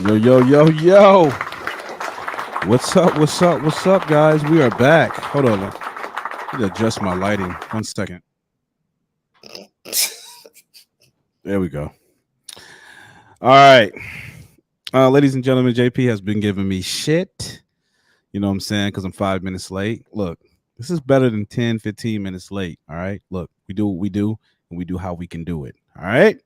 Yo, yo, yo, yo. What's up? What's up? What's up, guys? We are back. Hold on. I need to adjust my lighting. 1 second. There we go. All right. Ladies and gentlemen, JP has been giving me shit. You know what I'm saying? Because I'm 5 minutes late. Look, this is better than 10, 15 minutes late. All right. Look, we do what we do, and we do how we can do it. All right.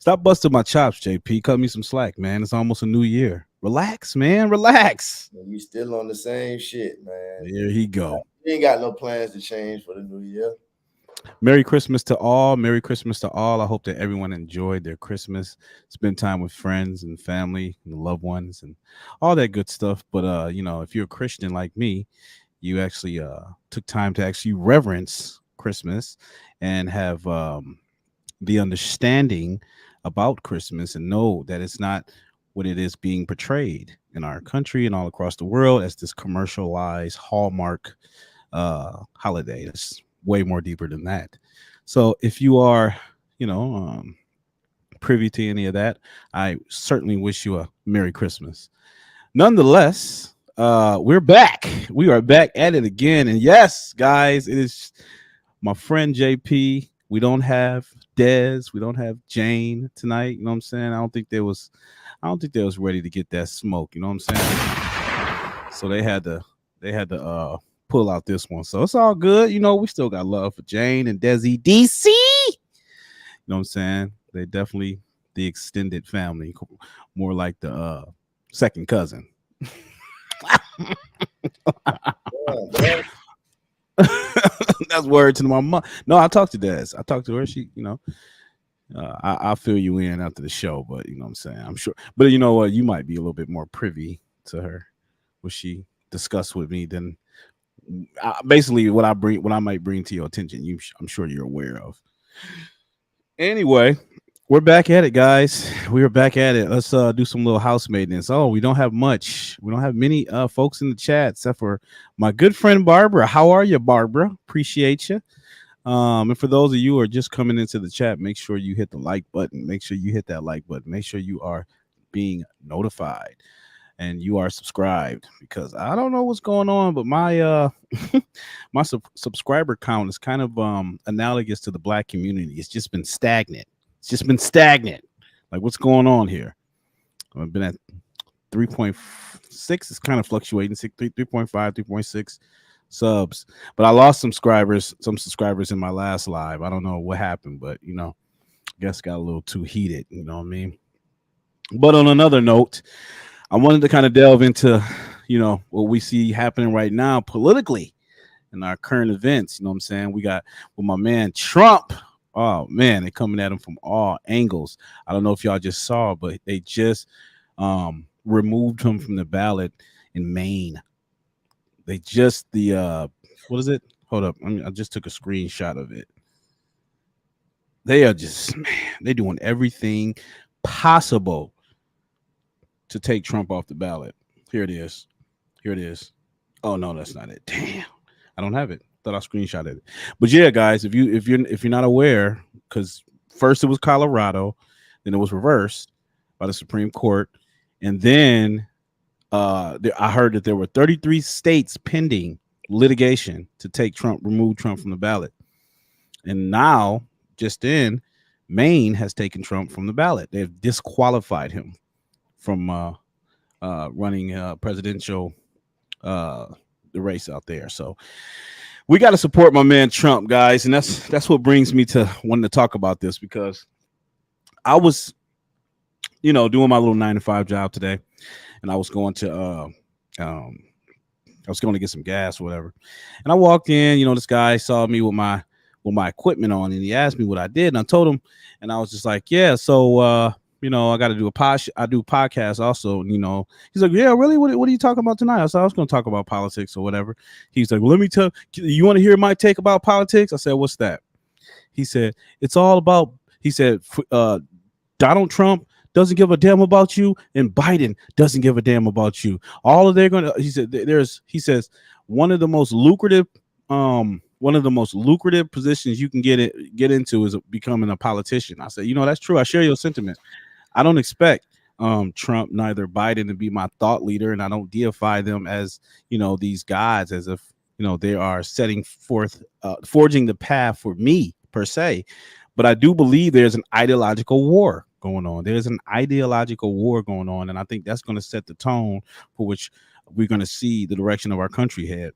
Stop busting my chops, JP. Cut me some slack, man. It's almost a new year. Relax, man. Relax. You still on the same shit, man. There he go. You ain't got no plans to change for the new year. Merry Christmas to all. Merry Christmas to all. I hope that everyone enjoyed their Christmas, spend time with friends and family and loved ones and all that good stuff. But if you're a Christian like me, you actually took time to actually reverence Christmas and have the understanding about Christmas and know that it's not what it is being portrayed in our country and all across the world as this commercialized Hallmark holiday. It's way more deeper than that. So if you are, privy to any of that, I certainly wish you a Merry Christmas. Nonetheless, we're back. We are back at it again. And yes, guys, it is my friend JP. We don't have Dez. We don't have Jane tonight. You know what I'm saying? I don't think they was ready to get that smoke. You know what I'm saying? So they had to pull out this one. So it's all good. We still got love for Jane and dezidc. You know what I'm saying? They definitely the extended family, more like the second cousin. That's word to my mom. No, I talked to Des. I talked to her. She, I'll fill you in after the show, but you know what I'm saying? I'm sure. But you know what? You might be a little bit more privy to her, what she discussed with me than basically what I might bring to your attention. I'm sure you're aware of. Anyway, we're back at it, guys. We are back at it. Let's do some little house maintenance. Oh, we don't have much. We don't have many folks in the chat except for my good friend Barbara. How are you, Barbara? Appreciate you. And for those of you who are just coming into the chat, make sure you hit the like button. Make sure you hit that like button. Make sure you are being notified and you are subscribed, because I don't know what's going on, but my my subscriber count is kind of analogous to the black community. It's just been stagnant. Like, what's going on here? I've been at 3.6. It's kind of fluctuating. 3.5, 3.6 subs, but I lost some subscribers in my last live. I don't know what happened, but I guess got a little too heated. You know what I mean? But on another note, I wanted to kind of delve into what we see happening right now politically in our current events. You know what I'm saying? We got with my man Trump. Oh man, they're coming at him from all angles. I don't know if y'all just saw, but they just removed him from the ballot in Maine. They just what is it? Hold up. I just took a screenshot of it. They are just, man, they're doing everything possible to take Trump off the ballot. Here it is. Oh no, that's not it. Damn. I don't have it. Thought I screenshotted it. But yeah, guys, if you're not aware, because first it was Colorado, then it was reversed by the Supreme Court, and then I heard that there were 33 states pending litigation to remove Trump from the ballot. And now, just in, Maine has taken Trump from the ballot. They've disqualified him from running presidential the race out there. So we got to support my man Trump, guys. And that's what brings me to wanting to talk about this, because I was, doing my little 9-to-5 job today. And I was going to get some gas or whatever. And I walked in, this guy saw me with my equipment on, and he asked me what I did. And I told him, and I was just like, yeah, so I got to do I do podcasts also. He's like, yeah, really? What are you talking about tonight? I said, I was going to talk about politics or whatever. He's like, well, let me tell you, want to hear my take about politics? I said, what's that? He said, it's all about, Donald Trump doesn't give a damn about you, and Biden doesn't give a damn about you. All of they're gonna, he says one of the most lucrative positions you can get into is becoming a politician. I said, that's true. I share your sentiment. I don't expect Trump, neither Biden, to be my thought leader, and I don't deify them as these gods, as if they are setting forth, forging the path for me per se. But I do believe there's an ideological war going on. There's an ideological war going on, and I think that's going to set the tone for which we're going to see the direction of our country head.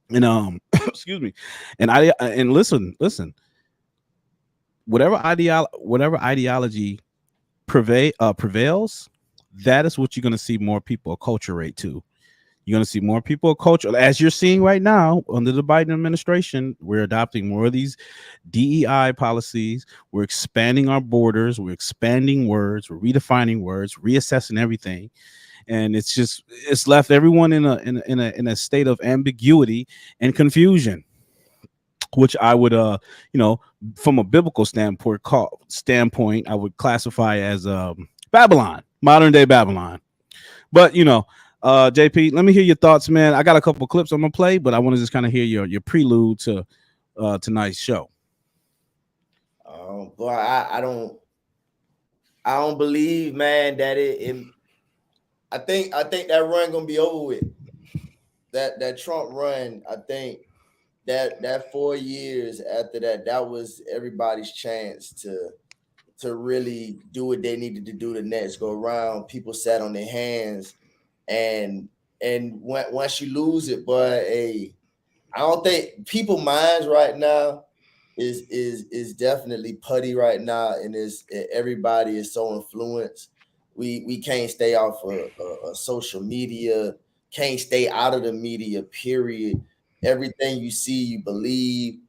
And excuse me, and listen, whatever ideology prevails, that is what you're going to see more people acculturate to. You're going to see more people culture, as you're seeing right now under the Biden administration. We're adopting more of these DEI policies. We're expanding our borders. We're expanding words. We're redefining words, reassessing everything, and it's left everyone in a state of ambiguity and confusion, which I would from a biblical standpoint, I would classify as Babylon, modern day Babylon. But JP, let me hear your thoughts, man. I got a couple of clips I'm gonna play, but I want to just kind of hear your prelude to tonight's show. Boy, I don't believe, man, that I think that run gonna be over with. That Trump run, I think that 4 years after that was everybody's chance to really do what they needed to do the next go around. People sat on their hands, and once you lose it, but I don't think people minds right now is definitely putty right now, and everybody is so influenced. We can't stay off of social media, can't stay out of the media, period. Everything you see, you believe,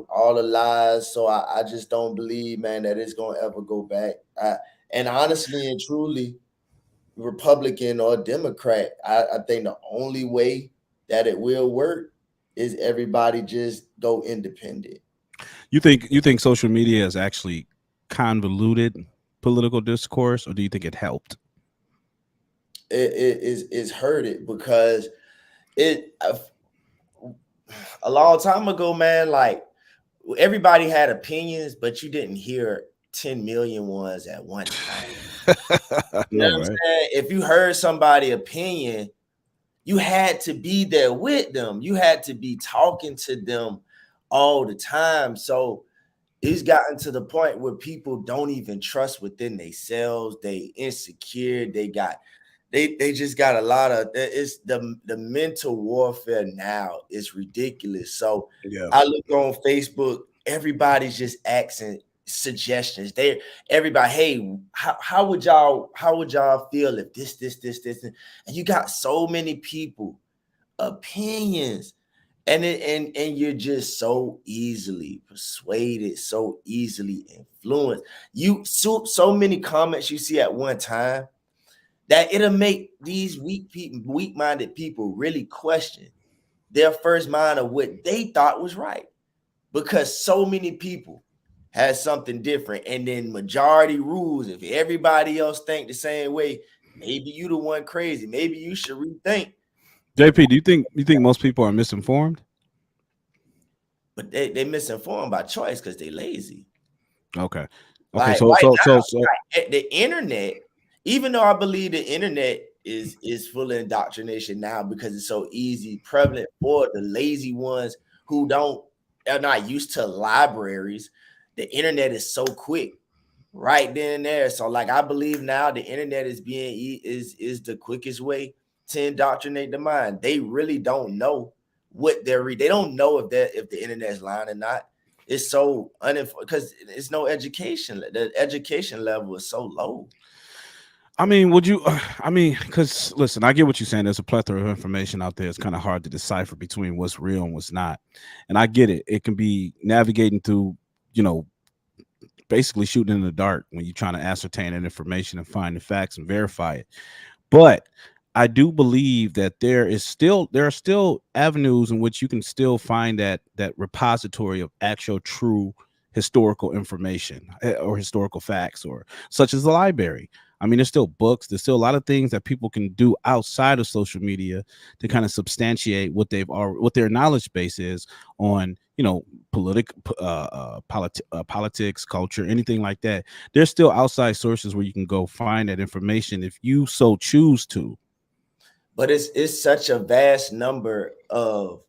all the lies. So I just don't believe, man, that it's gonna ever go back. And honestly and truly, Republican or Democrat, I think the only way that it will work is everybody just go independent. You think social media has actually convoluted political discourse, or do you think it helped? It's hurt it because a long time ago, man, like everybody had opinions, but you didn't hear 10 million ones at one time. You know what I'm saying? If you heard somebody's opinion, you had to be there with them. You had to be talking to them all the time. So it's gotten to the point where people don't even trust within themselves. They insecure. They just got a lot of, it's the mental warfare now is ridiculous. So yeah. I look on Facebook, everybody's just asking suggestions. Everybody, hey, how would y'all feel if this, and you got so many people opinions, and you're just so easily persuaded, so easily influenced. You so many comments you see at one time that it'll make these weak-minded people really question their first mind of what they thought was right, because so many people has something different, and then majority rules. If everybody else think the same way, maybe you the one crazy. Maybe you should rethink. JP, do you think most people are misinformed? But they misinformed by choice because they lazy. Okay. Like, so like the internet, even though I believe the internet is full of indoctrination now because it's so easy, prevalent for the lazy ones who are not used to libraries. The internet is so quick right then and there. So like, I believe now the internet is the quickest way to indoctrinate the mind. They really don't know what they're reading. They don't know if the internet is lying or not. It's so because it's no education. The education level is so low. I mean, because listen, I get what you're saying. There's a plethora of information out there. It's kind of hard to decipher between what's real and what's not. And I get it. It can be navigating through, basically shooting in the dark when you're trying to ascertain that information and find the facts and verify it. But I do believe that there are still avenues in which you can still find that repository of actual true historical information or historical facts, or such as the library. I mean, there's still books. There's still a lot of things that people can do outside of social media to kind of substantiate what their knowledge base is on, politics, culture, anything like that. There's still outside sources where you can go find that information if you so choose to. But it's such a vast number of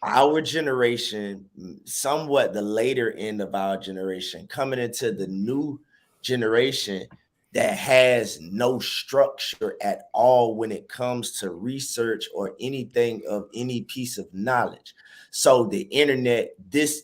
our generation, somewhat the later end of our generation, coming into the new generation that has no structure at all when it comes to research or anything of any piece of knowledge. So the internet, this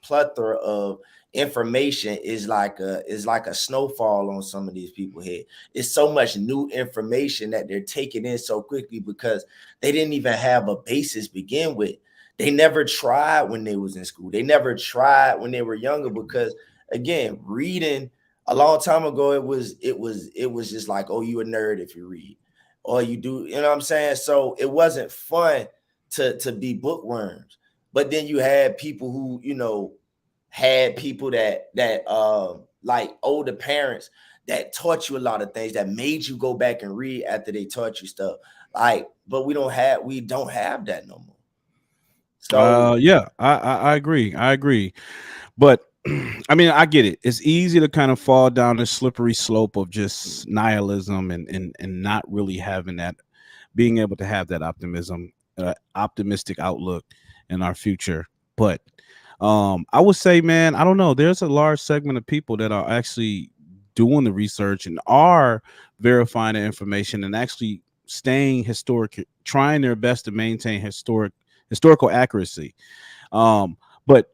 plethora of information is like a snowfall on some of these people's head. It's so much new information that they're taking in so quickly because they didn't even have a basis begin with. They never tried when they was in school. They never tried when they were younger because again, reading a long time ago, it was just like, oh, you a nerd if you read, or you do, you know what I'm saying? So it wasn't fun to be bookworms. But then you had people who, had people that like older parents that taught you a lot of things that made you go back and read after they taught you stuff. Like, but we don't have that no more. So Yeah, I agree. I agree. But I mean, I get it. It's easy to kind of fall down the slippery slope of just nihilism and not really having that, being able to have that optimistic outlook in our future. But I would say, man, I don't know. There's a large segment of people that are actually doing the research and are verifying the information and actually staying historic, trying their best to maintain historical accuracy. But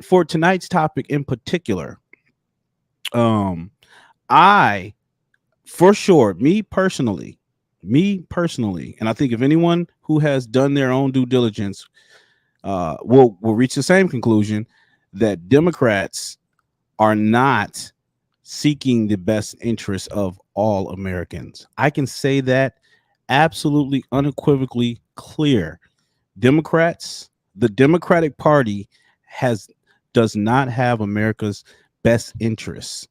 for tonight's topic in particular, I for sure, me personally, and I think if anyone who has done their own due diligence will reach the same conclusion that Democrats are not seeking the best interests of all Americans. I can say that absolutely unequivocally clear. The Democratic Party does not have America's best interests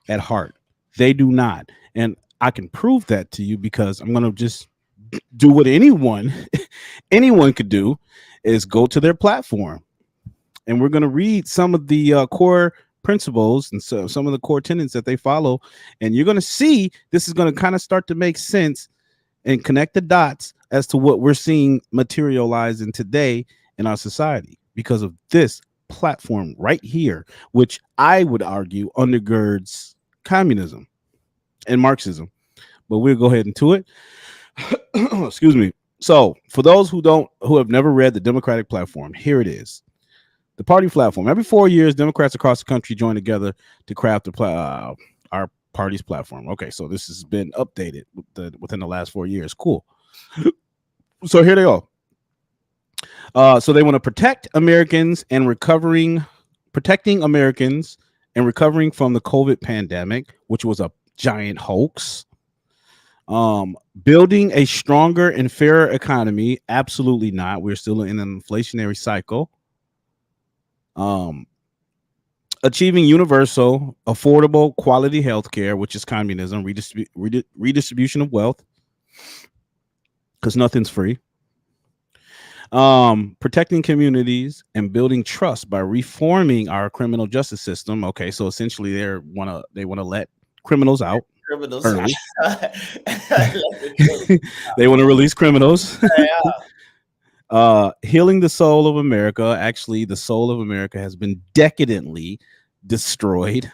at heart. They do not. And I can prove that to you because I'm going to just do what anyone could do, is go to their platform, and we're going to read some of the core principles and so some of the core tenets that they follow, and you're going to see this is going to kind of start to make sense and connect the dots as to what we're seeing materialize in today in our society because of this platform right here, which I would argue undergirds communism and Marxism. But we'll go ahead into it. Excuse me. So, for those who have never read the Democratic platform, here it is. The party platform. Every 4 years, Democrats across the country join together to craft our party's platform. Okay, so this has been updated within the last 4 years. Cool. So here they go. So they want to protecting Americans and recovering from the COVID pandemic, which was a giant hoax. Building a stronger and fairer economy. Absolutely not. We're still in an inflationary cycle. Achieving universal, affordable, quality health care, which is communism. Redistribution of wealth, because nothing's free. Protecting communities and building trust by reforming our criminal justice system. Okay, so essentially they want to let criminals out early. They want to release criminals. Healing the soul of America. Actually, the soul of America has been decadently destroyed.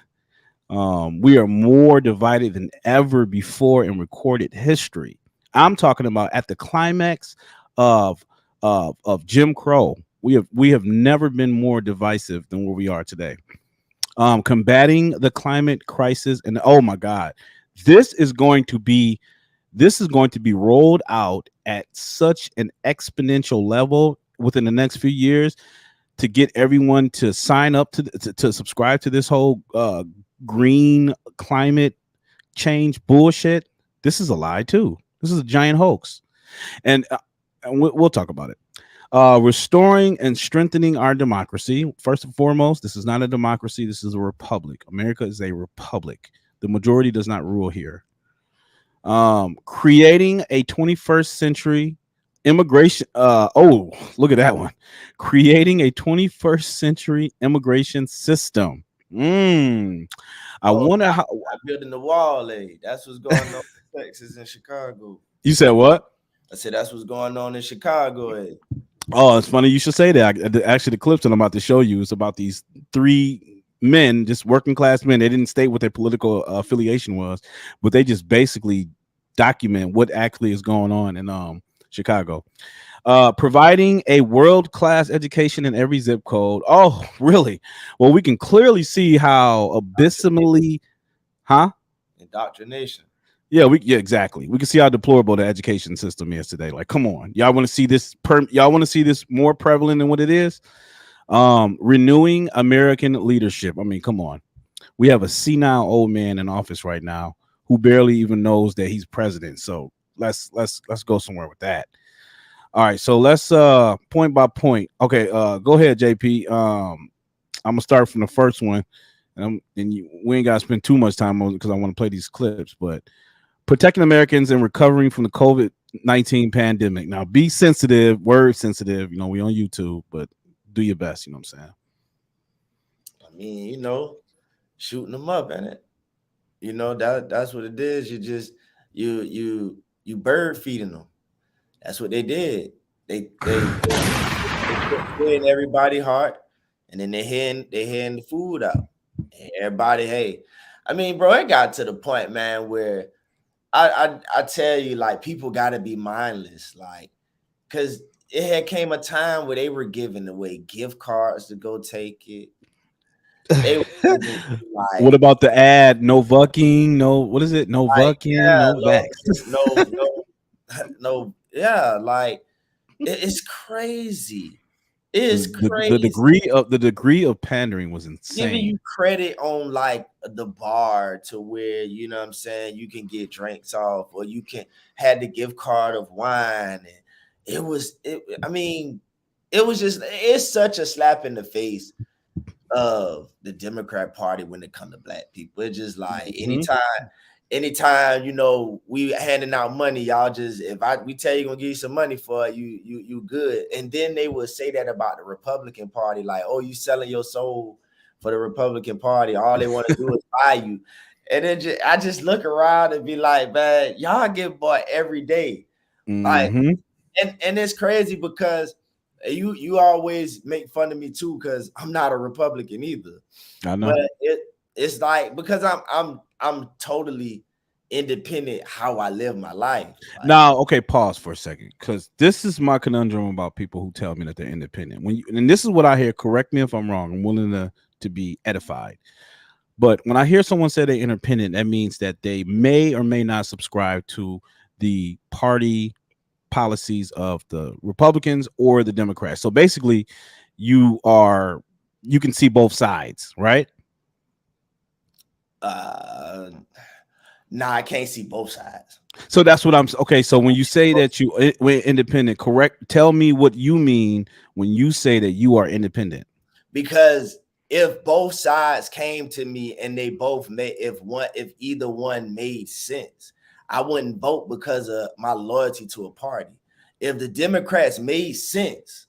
We are more divided than ever before in recorded history. I'm talking about at the climax of Jim Crow. We have never been more divisive than where we are today. Combating the climate crisis, and oh my God, this is going to be rolled out at such an exponential level within the next few years to get everyone to sign up to subscribe to this whole green climate change bullshit. This is a lie too. This is a giant hoax, and we'll talk about it. Restoring and strengthening our democracy. First and foremost, this is not a democracy. This is a republic. America is a republic. The majority does not rule here. Creating a 21st century Immigration. Oh, look at that one. Creating a 21st century immigration system. I Oh, wonder how. not building the wall, that's what's going on in Texas and Chicago. You said what? I said that's what's going on in Chicago. Oh, it's funny you should say that. Actually, the clips that I'm about to show you is about these three men, just working class men. They didn't state what their political affiliation was, but they just basically document what actually is going on in Chicago. Providing a world class education in every zip code. Oh, really? Well, we can clearly see how abysmally, huh? Indoctrination. Yeah, exactly. We can see how deplorable the education system is today. Like, come on, y'all want to see this? Y'all want to see this more prevalent than what it is? Renewing American leadership. I mean, come on. We have a senile old man in office right now who barely even knows that he's president. So let's go somewhere with that. All right, so let's point by point. Okay, go ahead, JP. I'm gonna start from the first one, we ain't gotta spend too much time on it because I want to play these clips. But protecting Americans and recovering from the COVID-19 pandemic. Now, be sensitive, word sensitive. You know, we on YouTube, but do your best. You know what I'm saying? I mean, shooting them up, ain't it? That's what it is. You bird feeding them. That's what they did. They put in everybody's heart, and then they hand the food out. And everybody, hey, I mean, bro, it got to the point, man, where I tell you, like, people got to be mindless, like, because it had came a time where they were giving away gift cards to go take it. They were giving, What like, about the ad? No vucking, no, what is it? No vucking, yeah, no vax. no, yeah, like it's crazy. It's The crazy. degree of pandering was Giving insane. you credit on like the bar to where what I'm saying, you can get drinks off, or you can had the gift card of wine, and I mean, it was just, it's such a slap in the face of the Democrat Party when it comes to black people. It's just like Mhm. anytime we handing out money, y'all just, we tell you gonna give you some money for it, you good. And then they would say that about the Republican Party, like, oh, you selling your soul for the Republican Party. All they want to do is buy you. And then I just look around and be like, man, y'all get bought every day. Like, Mhm. and it's crazy because you always make fun of me too, because I'm not a Republican either. I But know. it's like, because I'm totally independent how I live my life. Like, Now, okay, pause for a second, because this is my conundrum about people who tell me that they're independent. And this is what I hear. Correct me if I'm wrong. I'm willing to be edified. But when I hear someone say they're independent, that means that they may or may not subscribe to the party policies of the Republicans or the Democrats. So basically, you are you can see both sides, right? uh nah, I can't see both sides. So that's what I'm okay. So when you say that we're independent, correct? Tell me what you mean when you say that you are independent. Because if both sides came to me and they both made, if either one made sense, I wouldn't vote because of my loyalty to a party. If the Democrats made sense,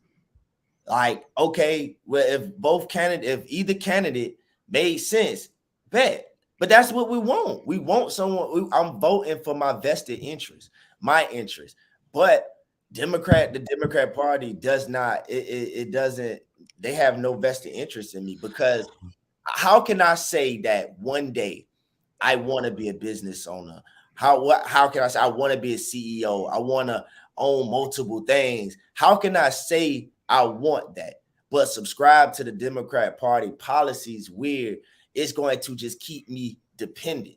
like, okay, well, if either candidate made sense, bet. But that's what we want. We want someone. I'm voting for my vested interest, my interest. But the Democrat Party does not. It doesn't. They have no vested interest in me, because how can I say that one day I want to be a business owner? How can I say I want to be a CEO? I want to own multiple things. How can I say I want that, but subscribe to the Democrat Party policies where it's going to just keep me dependent?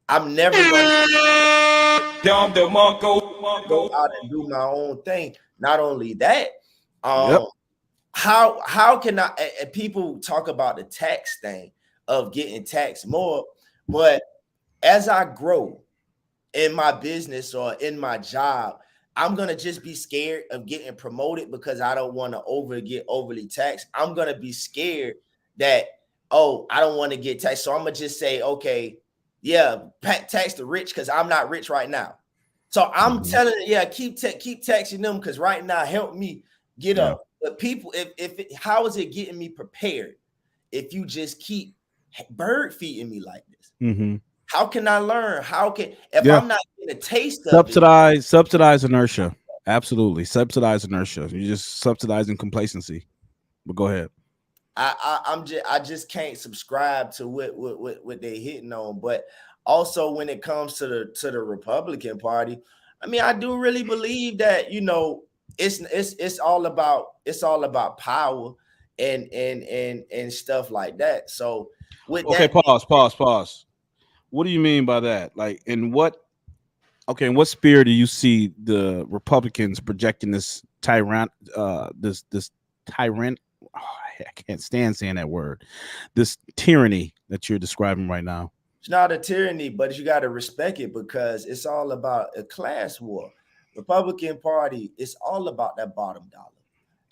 I'm never going to go out and do my own thing. Not only that, Yep. um, how can I? And people talk about the tax thing of getting taxed more, but as I grow in my business or in my job, I'm gonna just be scared of getting promoted because I don't want to get overly taxed. I'm gonna be scared that, oh, I don't want to get taxed, so I'm gonna just say, okay, yeah, tax the rich because I'm not rich right now. So I'm telling you, yeah, keep texting them because right now, help me get up. But people, how is it getting me prepared if you just keep bird feeding me like this? How can I learn? How can if I'm not getting a taste of it? Subsidize inertia. Absolutely, subsidize inertia. You're just subsidizing complacency. But go ahead. I just can't subscribe to what they're hitting on. But also when it comes to the Republican Party, I mean, I do really believe that, you know, it's all about power and stuff like that. So with Okay, that, pause. What do you mean by that? Like, in what spirit do you see the Republicans projecting this tyrant, this tyrant? Oh, I can't stand saying that word. This tyranny that you're describing right now. it's not a tyranny, but you got to respect it because it's all about a class war. Republican Party, it's all about that bottom dollar.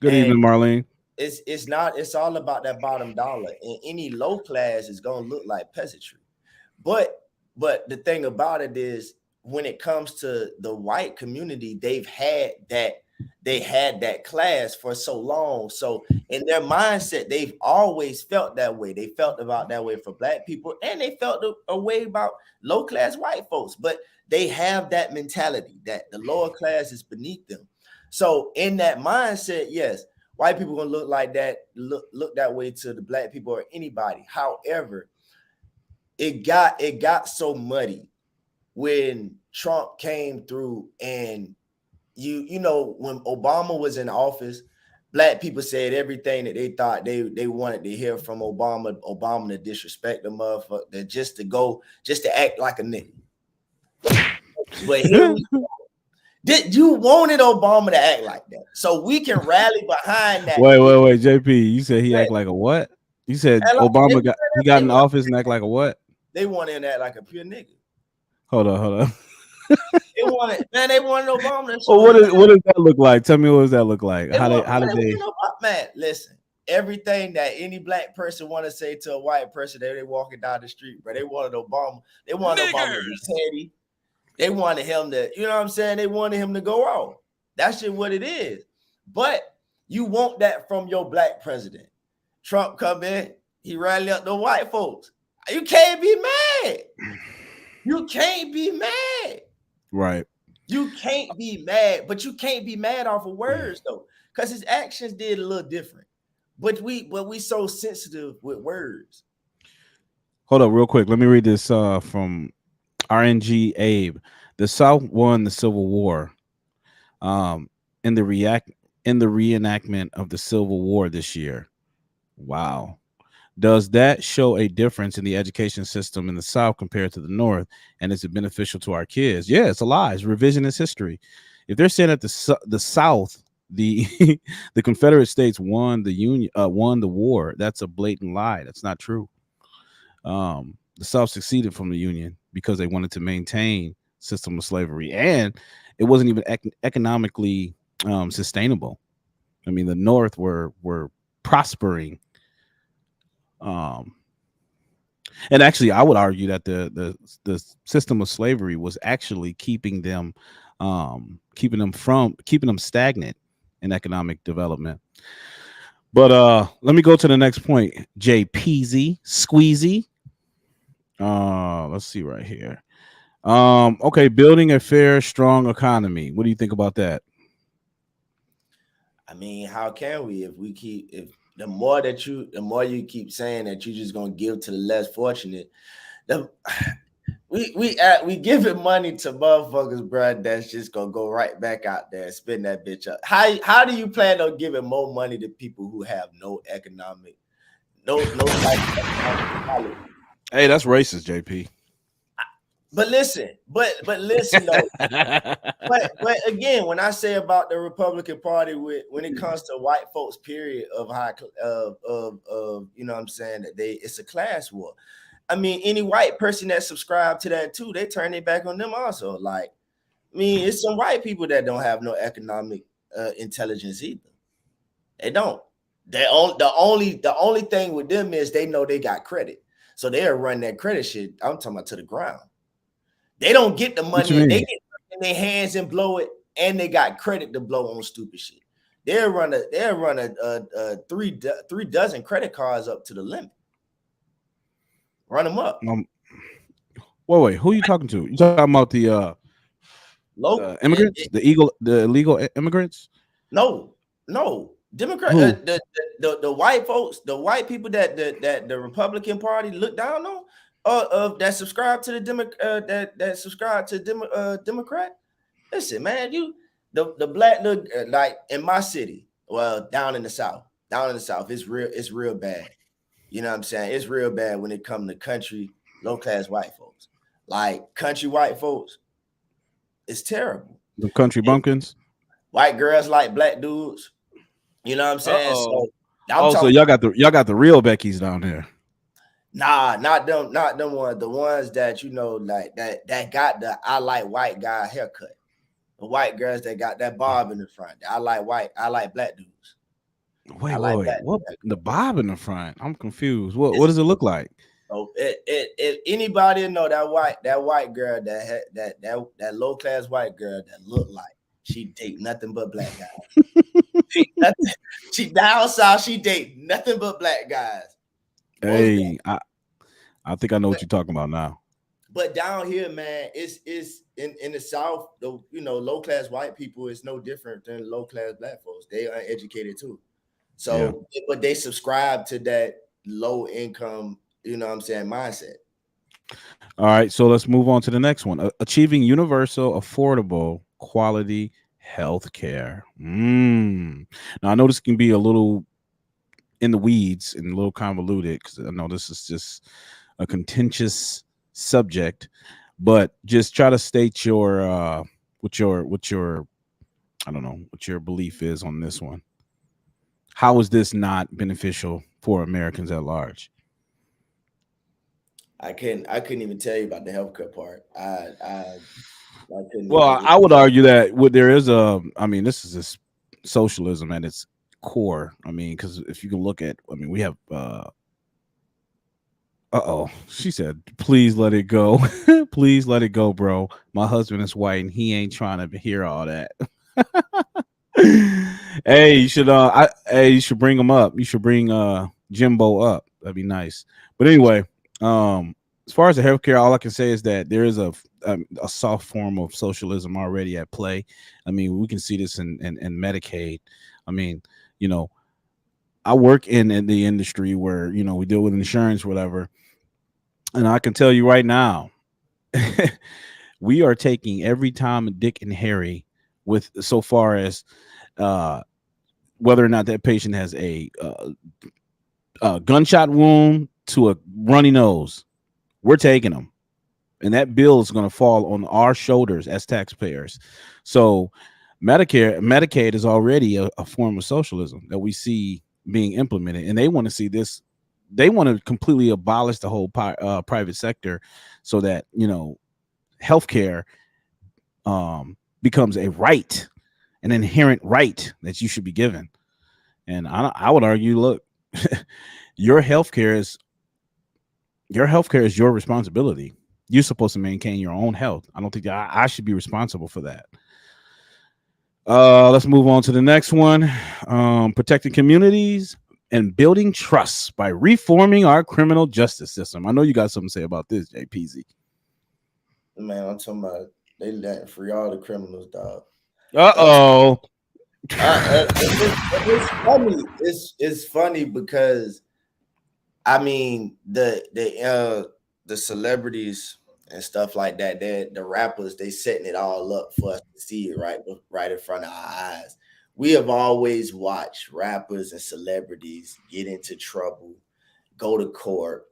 Good evening, Marlene. It's all about that bottom dollar, and any low class is going to look like peasantry. But the thing about it is, when it comes to the white community, they had that class for so long. So in their mindset, they've always felt that way. They felt about that way for black people, and they felt a way about low class white folks. But they have that mentality that the lower class is beneath them. So in that mindset, yes, white people gonna look like that, look that way to the black people or anybody. However, it got so muddy when Trump came through, and you know, when Obama was in office, black people said everything that they thought they wanted to hear from Obama to disrespect the motherfucker, just to act like a nigga. But here we go. You wanted Obama to act like that, so we can rally behind that. Wait, JP, you said he act like a what? You said Obama got in office and act like a what? They wanted him to act like a pure nigga. Hold on. They wanted Obama. Well, what does that look like? Tell me, what does that look like? How did they? Man, listen. Everything that any black person want to say to a white person, they walking down the street, bro. They wanted Obama. They wanted Obama to be petty. They wanted him to, you know what I'm saying? They wanted him to go off. That's just what it is. But you want that from your black president. Trump come in, he rally up the white folks. You can't be mad. You can't be mad. Right. You can't be mad, but you can't be mad off of words though, because his actions did a little different. But we so sensitive with words. Hold up, real quick. Let me read this from RNG Abe. The South won the Civil War. In the reenactment of the Civil War this year. Wow. Does that show a difference in the education system in the South compared to the North? And is it beneficial to our kids? Yeah, it's a lie. It's revisionist history. If they're saying that the South, the the Confederate States won the war, that's a blatant lie. That's not true. The South succeeded from the Union because they wanted to maintain system of slavery, and it wasn't even economically sustainable. I mean, the North were prospering. And actually, I would argue that the system of slavery was actually keeping them stagnant in economic development. But let me go to the next point. JPZ Squeezy. Let's see right here. Okay, building a fair, strong economy. What do you think about that? I mean, how can we if the more you keep saying that you're just gonna give to the less fortunate, we giving money to motherfuckers, bro, that's just gonna go right back out there and spend that bitch up. How do you plan on giving more money to people who have no economic, no economic? Hey, that's racist, JP. But listen though. but again, when I say about the Republican Party, when it comes to white folks, period, of you know what I'm saying, that it's a class war. I mean, any white person that subscribe to that too, they turn their back on them also. Like, I mean, it's some white people that don't have no economic intelligence either. They don't. The only thing with them is they know they got credit, so they'll run that credit shit. I'm talking about to the ground. They don't get the money. in their hands and blow it, and they got credit to blow on stupid shit. They'll run three dozen credit cards up to the limit. Run them up. Wait, who are you talking to? You talking about the immigrants, the illegal immigrants? No. Democrat, the white folks, the white people that the Republican Party look down on, that subscribe to the that subscribe to Democrat. Listen, man, the black look like in my city, well, down in the South, it's real bad. You know what I'm saying? It's real bad when it comes to country, low class white folks. Like country white folks, it's terrible. The country bumpkins. White girls like black dudes. You know what I'm saying? So y'all got the real Beckys down there. Nah, not them ones. The ones that like that got the I like white guy haircut. The white girls that got that bob in the front. I like black dudes. Wait, what? The bob in the front? I'm confused. What does it look like? Oh, it anybody know that white girl that low class white girl that look like she date nothing but black guys. She down south. She date nothing but black guys. Hey, I think I know what you're talking about now. But down here, man, it's in the South. The low class white people is no different than low class black folks. They are uneducated too. So, but they subscribe to that low income, mindset. All right, so let's move on to the next one. Achieving universal, affordable, quality health care. Now, I know this can be a little in the weeds and a little convoluted because I know this is just a contentious subject, but just try to state your what your I don't know what your belief is on this one. How is this not beneficial for Americans at large? I couldn't even tell you about the healthcare part. I would argue that there is this is just socialism at its core. I mean, because if you can look at, we have she said, please let it go. Please let it go, bro. My husband is white and he ain't trying to hear all that. Hey, you should bring him up. You should bring Jimbo up. That'd be nice. But anyway, as far as the healthcare, all I can say is that there is a soft form of socialism already at play. I mean, we can see this in Medicaid. I mean, I work in the industry where, we deal with insurance, whatever. And I can tell you right now, we are taking every Tom, Dick, and Harry with so far as whether or not that patient has a gunshot wound to a runny nose. We're taking them. And that bill is going to fall on our shoulders as taxpayers. So Medicaid is already a form of socialism that we see being implemented. And they want to see this. They want to completely abolish the whole private sector so that, healthcare becomes a right, an inherent right that you should be given. And I would argue, look, your healthcare is your responsibility. You're supposed to maintain your own health. I don't think that I should be responsible for that. Let's move on to the next one. Protecting communities and building trust by reforming our criminal justice system. I know you got something to say about this, JPZ. Man, I'm talking about they let free all the criminals, dog. It's funny. It's funny because I mean the celebrities and stuff like that, the rappers, they setting it all up for us to see it right in front of our eyes. We have always watched rappers and celebrities get into trouble, go to court,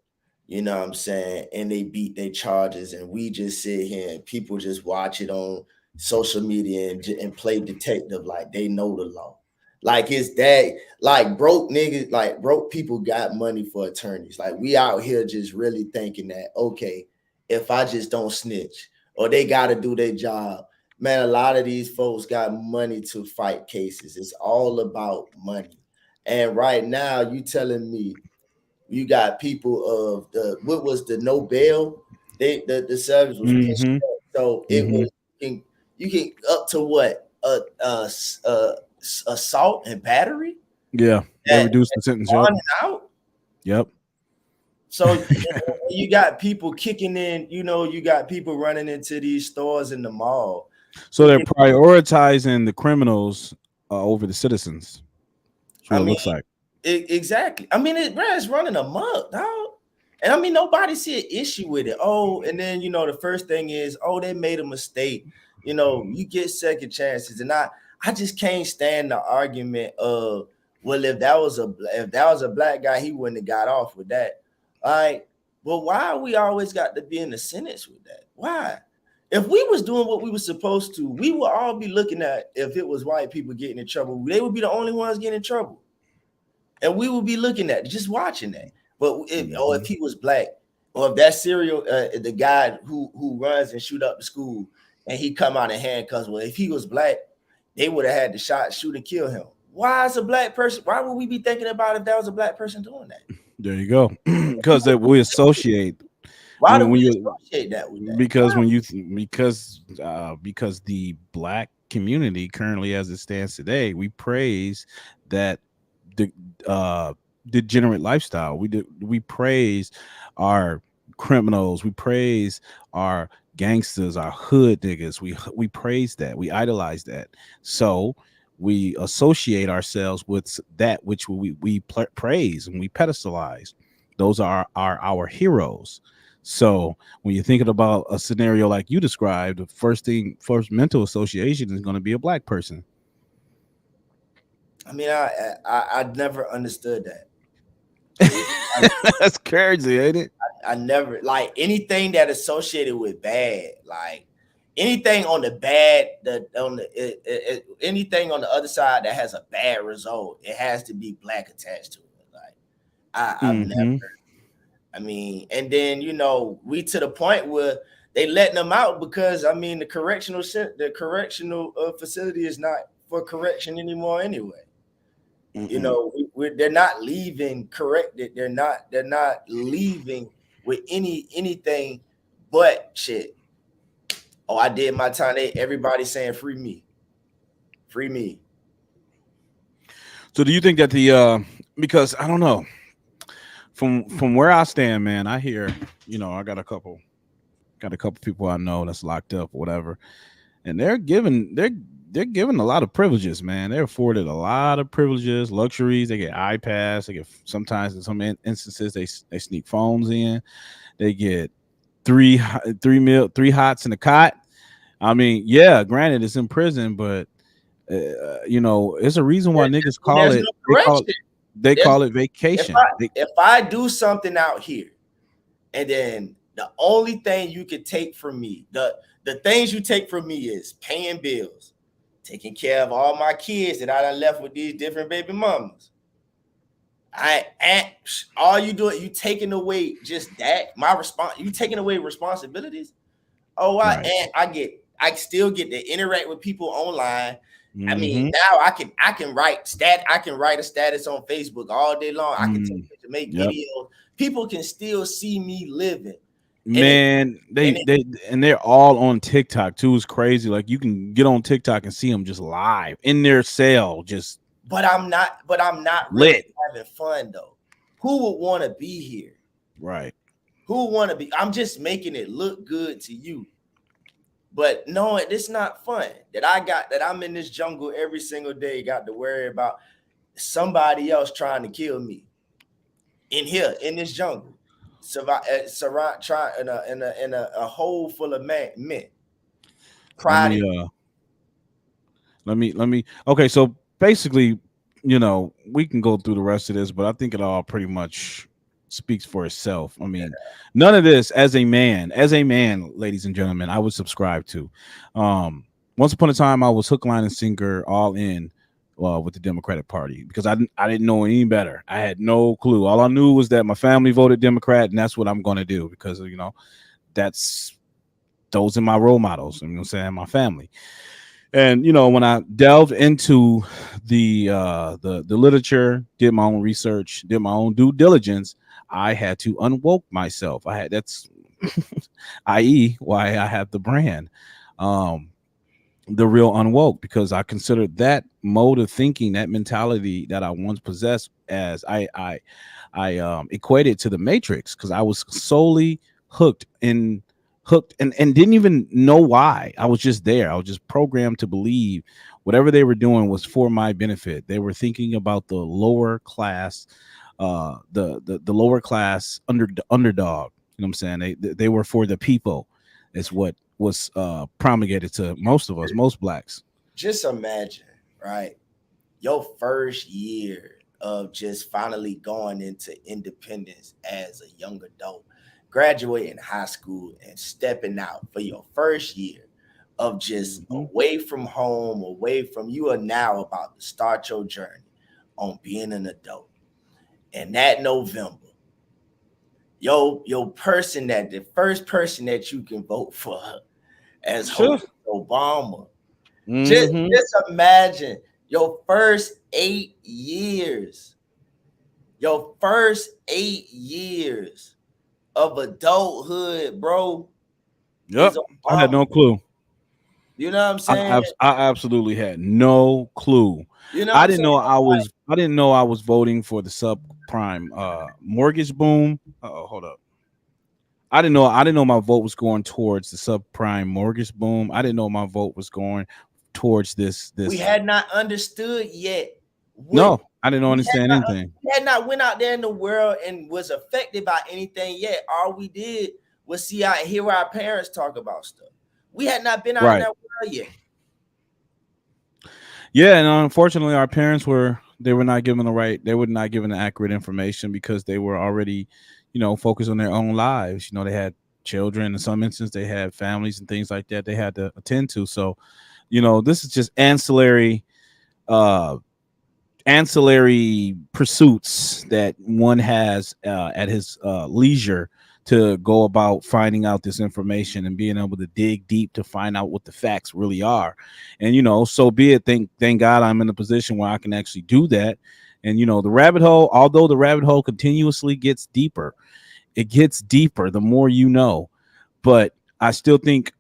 you know what I'm saying, and they beat their charges, and we just sit here and people just watch it on social media and play detective like they know the law. Like it's that, like broke niggas, like broke people got money for attorneys. Like we out here just really thinking that, okay, if I just don't snitch or they got to do their job, man, a lot of these folks got money to fight cases. It's all about money. And right now you telling me you got people of what was the no bail? The service was pushed up. So it was You get up to what? Assault and battery. Yeah, they reduced the sentence. Yep. Out. Yep. So you got people kicking in. You got people running into these stores in the mall. So they're prioritizing the criminals over the citizens. That's what it looks like. Exactly. I mean, it's running amok, dog. And I mean, nobody see an issue with it. Oh, and then the first thing is, oh, they made a mistake. You get second chances, and I just can't stand the argument of, well, if that was a black guy, he wouldn't have got off with that. All right, but why we always got to be in the sentence with that? Why? If we was doing what we were supposed to, we would all be looking at, if it was white people getting in trouble, they would be the only ones getting in trouble. And we would be looking at, just watching that. But if he was black, or if that serial, the guy who runs and shoot up the school, and he come out in handcuffs, well, if he was black, they would have had the shot, shoot, and kill him. Why is a black person? Why would we be thinking about if that was a black person doing that? There you go. Because we associate. Why do we associate that with that? Because because the black community currently, as it stands today, we praise that the degenerate lifestyle. We praise our criminals. We praise our gangsters, our hood niggas. We praise that. We idolize that. So we associate ourselves with that which we praise and we pedestalize. Those are our heroes. So when you're thinking about a scenario like you described, the first mental association is going to be a black person. I mean, I never understood that. That's crazy, ain't it? I never, like, anything that associated with bad, like anything on the bad, anything on the other side that has a bad result, it has to be black attached to it. Like I've never. I mean, and then we to the point where they letting them out because, I mean, the correctional facility is not for correction anymore anyway. They're not leaving corrected. They're not leaving with anything but shit. Oh, I did my time. Everybody saying free me. So do you think that because I don't know, from where I stand, man, I hear, I got a couple people I know that's locked up or whatever, and they're given a lot of privileges, man. They're afforded a lot of privileges, luxuries. They get iPads. They get, sometimes in some instances they sneak phones in. They get three hots in a cot. I mean, yeah, granted it's in prison, but it's a reason why niggas call it. They call it vacation. If I do something out here, and then the only thing you could take from me, the things you take from me is paying bills, taking care of all my kids that I done left with these different baby mamas. All you doing, you taking away just that. You taking away responsibilities. Oh, right. And I still get to interact with people online. I mean, now I can write a status on Facebook all day long. I can make videos. People can still see me living. Man, they're all on TikTok too. It's crazy. Like, you can get on TikTok and see them just live in their cell, just. But I'm not really having fun though. Who would want to be here? Right. Who would want to be? I'm just making it look good to you. But no, it's not fun that I'm in this jungle every single day, got to worry about somebody else trying to kill me in here in this jungle. Trying in a hole full of men. Pride. Let me. Okay, so basically, we can go through the rest of this, but I think it all pretty much speaks for itself. I mean, none of this as a man, ladies and gentlemen, I would subscribe to. Once upon a time, I was hook, line, and sinker all in with the Democratic Party because I didn't know any better. I had no clue. All I knew was that my family voted Democrat, and that's what I'm going to do because those are my role models. I'm gonna say my family. And when I delved into the literature, did my own research, did my own due diligence, I had to unwoke myself. I had i.e. why I have the brand. the real unwoke, because I considered that mode of thinking, that mentality that I once possessed, as I equated to the Matrix, because I was solely hooked in hooked and didn't even know why. I was just there. I was just programmed to believe whatever they were doing was for my benefit. They were thinking about the lower class, the lower class underdog. You know what I'm saying? They were for the people. Is what was promulgated to most of us, most blacks. Just imagine, right? Your first year of just finally going into independence as a young adult, graduating high school and stepping out for your first year of just Hmm. away from home, away from you are now about to start your journey on being an adult. And that November, your person that the first person that you can vote for as Sure. host Obama. Just Hmm. just imagine your first 8 years, your first 8 years of adulthood, bro, is Yep. I had Obama. no clue. You know what I'm saying? I absolutely had no clue. You know what I'm saying? I didn't know I was voting for the subprime mortgage boom. Oh, hold up. I didn't know my vote was going towards the subprime mortgage boom. I didn't know my vote was going towards We this. had not understood yet what No, I didn't we understand anything. had not went out there in the world and was affected by anything yet. All we did was see our hear our parents talk about stuff. We had not been out in Right. that world yet. Yeah, and unfortunately, our parents were not given the right. They were not given the accurate information because they were already, focused on their own lives. They had children. In some instances, they had families and things like that they had to attend to. So, this is just uh, ancillary pursuits that one has at his leisure to go about finding out this information and being able to dig deep to find out what the facts really are. And so be it. Thank God I'm in a position where I can actually do that. And the rabbit hole, although the rabbit hole continuously gets deeper, it gets deeper the more you know. But I still think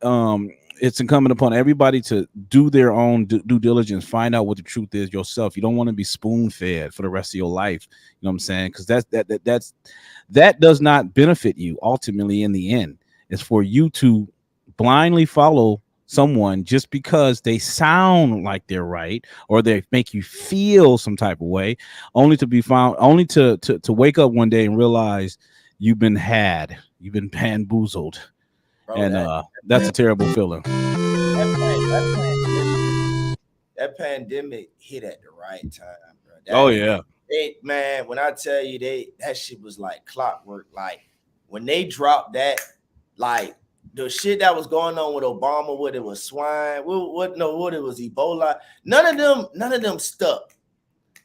it's incumbent upon everybody to do their own due diligence, find out what the truth is yourself. You don't want to be spoon fed for the rest of your life. You know what I'm saying? Because that does not benefit you ultimately in the end. It's for you to blindly follow someone just because they sound like they're right or they make you feel some type of way, only to be found, only to wake up one day and realize you've been bamboozled. Bro, And that that's a terrible feeling. that pan, that pandemic, that pandemic hit at the right time, bro. Oh That yeah. they man, when I tell you that shit was like clockwork. Like when they dropped that, like the shit that was going on with Obama, what it was swine, what it was Ebola. None of them stuck.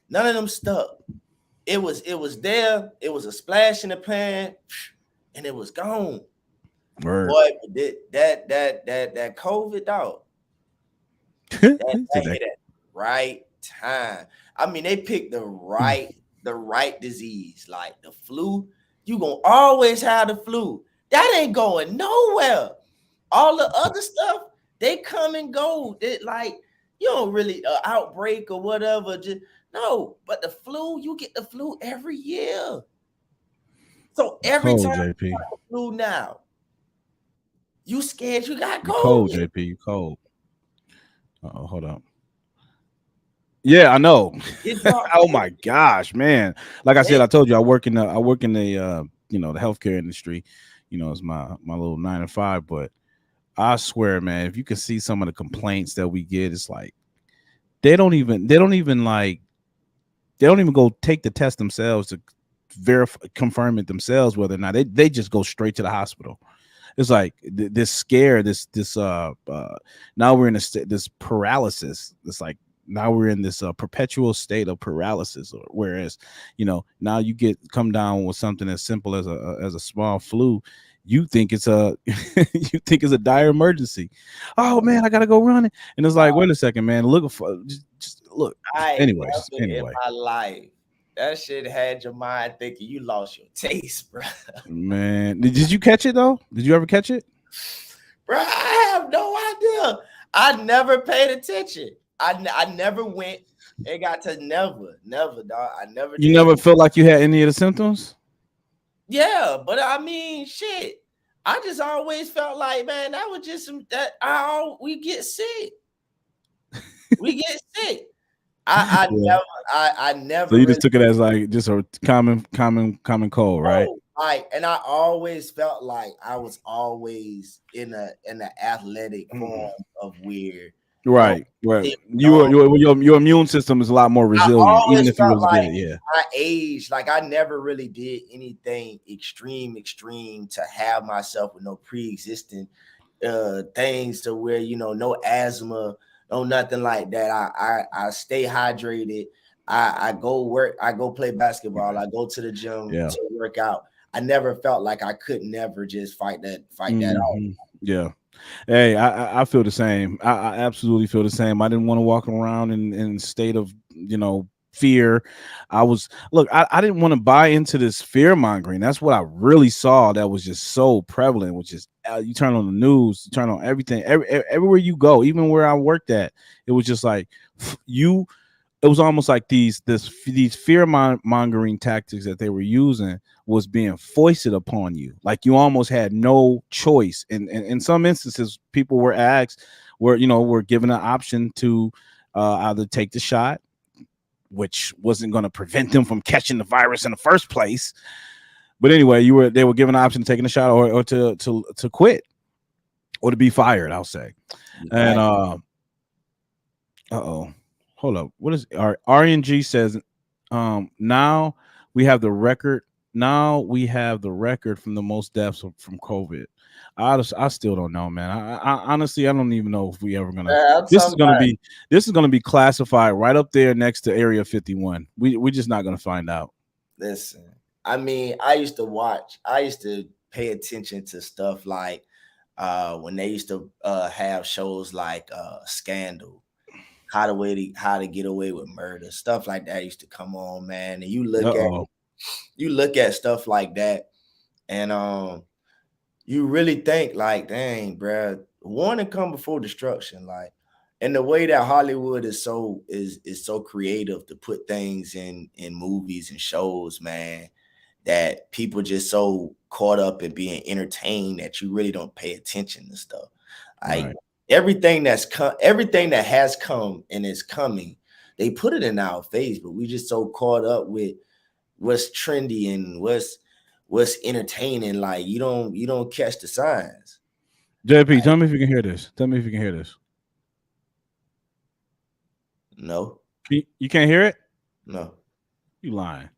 None of them stuck. It was there. It was a splash in the pan, and it was gone. Word. Boy, that COVID dog. That hit at the right time. I mean, they picked the right disease, like the flu. You gonna always have the flu. That ain't going nowhere. All the other stuff, they come and go. It like you don't really outbreak or whatever. Just no, but the flu, you get the flu every year. So You every time cold, you JP. got the flu now, you scared you got You cold, COVID. JP. You cold. Oh, hold up. Yeah, I know. It dropped Oh every my gosh, man. Like I said, day. I told you I work in the the healthcare industry. It's my little 9 to 5. But I swear, man, if you can see some of the complaints that we get, it's like they don't even go take the test themselves to verify confirm it themselves whether or not they just go straight to the hospital. It's like this scare, this now we're in this paralysis. It's like now we're in this perpetual state of paralysis. Whereas, now you come down with something as simple as a small flu, you think it's a you think it's a dire emergency. Oh man, I gotta go running, and it's like, wait a second, man, look for just look. I ain't Anyways, never in anyway, my life that shit had your mind thinking you lost your taste, bro. man, did you catch it though? Did you ever catch it? Bro, I have no idea. I never paid attention. I never went. It got to never, dog. I never You did. never felt like you had any of the symptoms? Yeah, but I mean, shit. I just always felt like, man, that was just some that we get sick. We get sick. Yeah. I So never you really just took it as like just a common cold, right? like, and I always felt like I was always in a athletic form of weird. No, Right. Right. it, You your immune system is a lot more I resilient, even always if you felt was like good. Yeah. my age, like I never really did anything extreme to have myself with no pre-existing things to where no asthma, no nothing like that. I stay hydrated. I go work, I go play basketball, I go to the gym Yeah. to work out. I never felt like I could never just fight that off. Yeah. Hey, I feel the same. I absolutely feel the same. I didn't want to walk around in a state of fear. I didn't want to buy into this fear mongering. That's what I really saw. That was just so prevalent. Which is you turn on the news, you turn on everything, everywhere you go, even where I worked at, it was just like you. It was almost like these fear mongering tactics that they were using was being foisted upon you. Like you almost had no choice. And in some instances, people were asked, were given an option to either take the shot, which wasn't going to prevent them from catching the virus in the first place. But anyway, they were given an option to taking a shot or to quit or to be fired, I'll say. And uh-oh. Hold up. What is RNG says? Now we have the record. Now we have the record from the most deaths from COVID. I still don't know, man. I honestly I don't even know if we ever gonna. This is gonna be classified right up there next to Area 51. We're just not gonna find out. Listen, I mean, I used to pay attention to stuff like when they used to have shows like Scandal, how to get away with murder, stuff like that used to come on, man. And you look at stuff like that, and you really think like, dang, bruh, warning come before destruction. Like, and the way that Hollywood is so creative to put things in movies and shows, man, that people just so caught up in being entertained that you really don't pay attention to stuff. Like Right. everything everything that has come and is coming, they put it in our face, but we just so caught up with what's trendy and what's entertaining. Like you don't catch the signs. JP, tell me if you can hear this. Tell me if you can hear this. No, You can't hear it? no, You lying.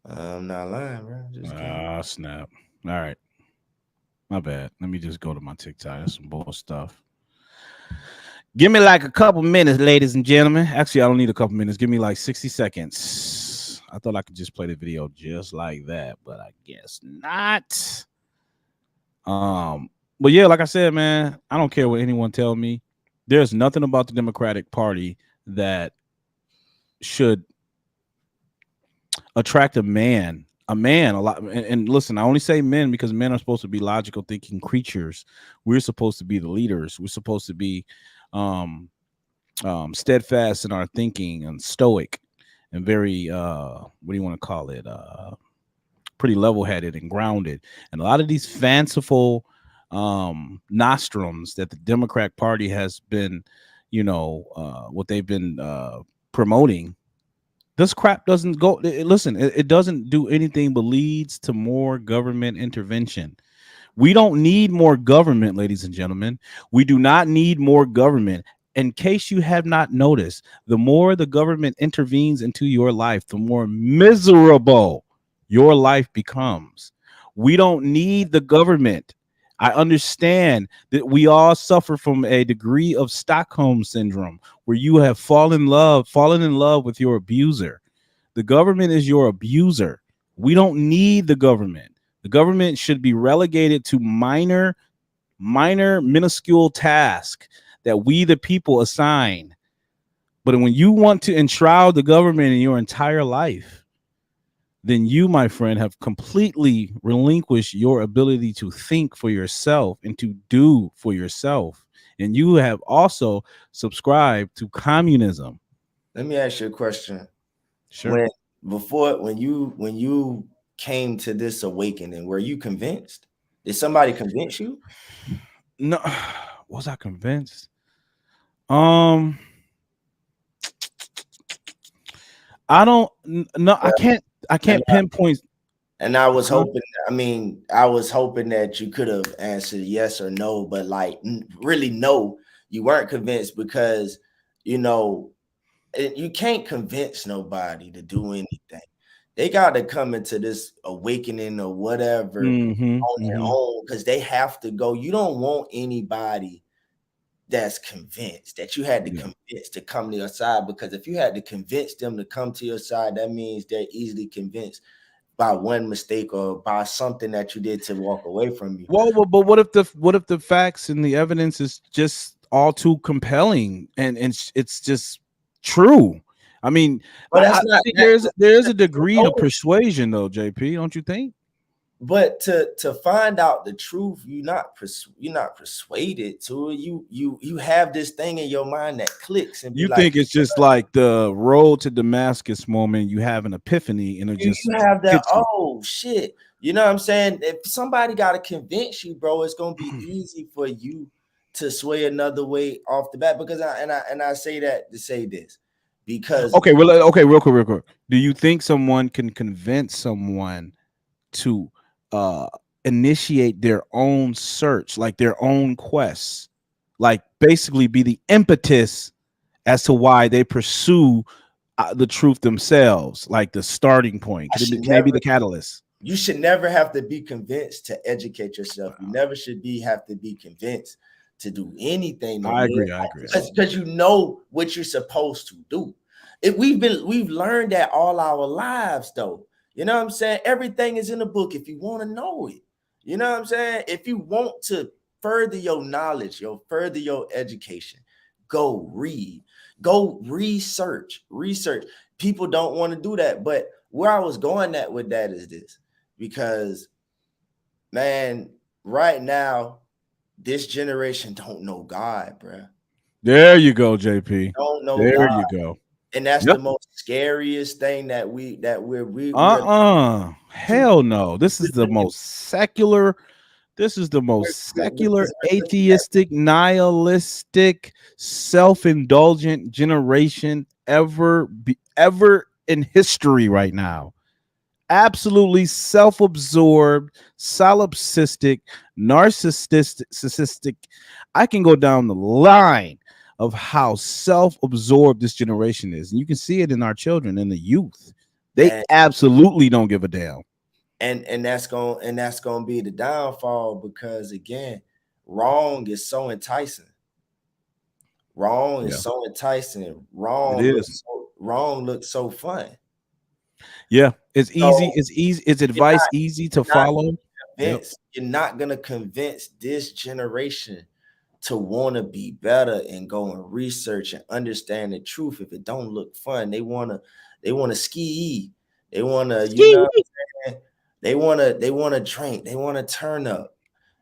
I'm not lying, bro. Just Snap. All right. My bad. Let me just go to my TikTok. That's some bull stuff. Give me like a couple minutes, ladies and gentlemen. Actually, I don't need a couple minutes. Give me like 60 seconds. I thought I could just play the video just like that, but I guess not. But yeah, like I said, man, I don't care what anyone tell me. There's nothing about the Democratic Party that should attract a man a lot. And listen, I only say men because men are supposed to be logical thinking creatures. We're supposed to be the leaders. We're supposed to be steadfast in our thinking and stoic and very what do you want to call it, pretty level-headed and grounded. And a lot of these fanciful nostrums that the Democrat Party has been, what they've been promoting, this crap doesn't go. Listen, it doesn't do anything but leads to more government intervention. We don't need more government, ladies and gentlemen. We do not need more government. In case you have not noticed, the more the government intervenes into your life, the more miserable your life becomes. We don't need the government. I understand that we all suffer from a degree of Stockholm syndrome where you have fallen in love with your abuser. The government is your abuser. We don't need the government. The government should be relegated to minor, minuscule tasks that we, the people, assign. But when you want to enshroud the government in your entire life, then you, my friend, have completely relinquished your ability to think for yourself and to do for yourself and you have also subscribed to communism. Let me ask you a question. Sure. When you came to this awakening, were you convinced? Did somebody convince you? No, was I convinced? Um, I don't. No, I can't. I And can't pinpoint. And I was Huh? hoping, I was hoping that you could have answered yes or no, but like really no, you weren't convinced because, you know, you can't convince nobody to do anything. They got to come into this awakening or whatever Mm-hmm, on their mm-hmm. own because they have to go. You don't want anybody that's convinced that you had to Yeah. convince to come to your side, because if you had to convince them to come to your side, that means they're easily convinced by one mistake or by something that you did to walk away from you. Well, but what if the facts and the evidence is just all too compelling and it's just true? I mean, But that's I not think that. there's a degree of persuasion though, JP, don't you think? But to find out the truth, you're not persuaded to it. You have this thing in your mind that clicks and be You like, think it's just like the road to Damascus moment, you have an epiphany and it just you have that, hits you. oh shit. You know what I'm saying? If somebody got to convince you, bro, it's gonna be easy for you to sway another way off the bat. Because I say that to say this, because Okay, well, okay, real quick. Do you think someone can convince someone to uh initiate their own search, like their own quest, like basically be the impetus as to why they pursue the truth themselves, like the starting point? I should Can they be never the catalyst? you should never have to be convinced to educate yourself. You never should have to be convinced to do anything no I more, agree. I agree. because you know what you're supposed to do. We've learned that all our lives, though. You know what I'm saying? Everything is in the book if you want to know it. You know what I'm saying? If you want to further your knowledge, further your education, go read, go research. People don't want to do that, but where I was going at with that is this, because man, right now this generation don't know God, bro. There you go, JP. Don't know There God, you go. and that's the Yep. most scariest thing that we're Hell no. This is the most secular. This is the most secular, atheistic, nihilistic, self-indulgent generation ever in history right now. Absolutely self-absorbed, solipsistic, narcissistic. I can go down the line of how self-absorbed this generation is. And you can see it in our children and the youth. They and absolutely don't give a damn. that's gonna be the downfall, because again, wrong is so enticing. Wrong Yeah, is so enticing. it is. Wrong looks so fun. Yeah, it's easy. So It's easy. It's you're advice not easy to you're not follow. Yep. you're not gonna convince this generation to want to be better and go and research and understand the truth if it don't look fun. They want to ski. They want to, they want to drink. They want to turn up.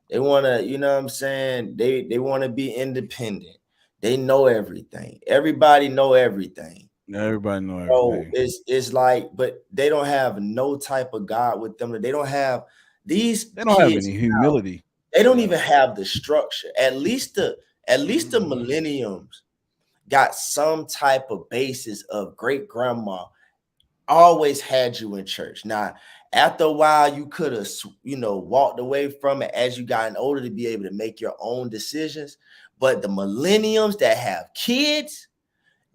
They want to, you know what I'm saying? They want to be independent. They know everything. Everybody know everything. Everybody know So everything. it's like, but they don't have no type of God with them. They don't have these They don't have kids any now. humility. They don't Yeah. even have the structure. At least the millenniums got some type of basis of great grandma always had you in church. Now, after a while, you could have, walked away from it as you gotten older to be able to make your own decisions. But the millenniums that have kids,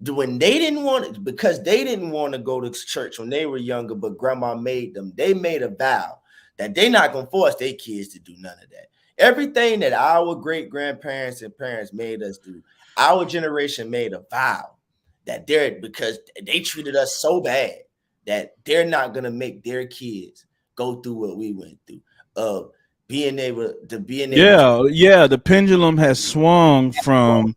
when they didn't want it, because they didn't want to go to church when they were younger, but grandma made them, they made a vow that they're not going to force their kids to do none of that. Everything that our great grandparents and parents made us do, our generation made a vow that because they treated us so bad that they're not going to make their kids go through what we went through of being able to. Yeah. The pendulum has swung from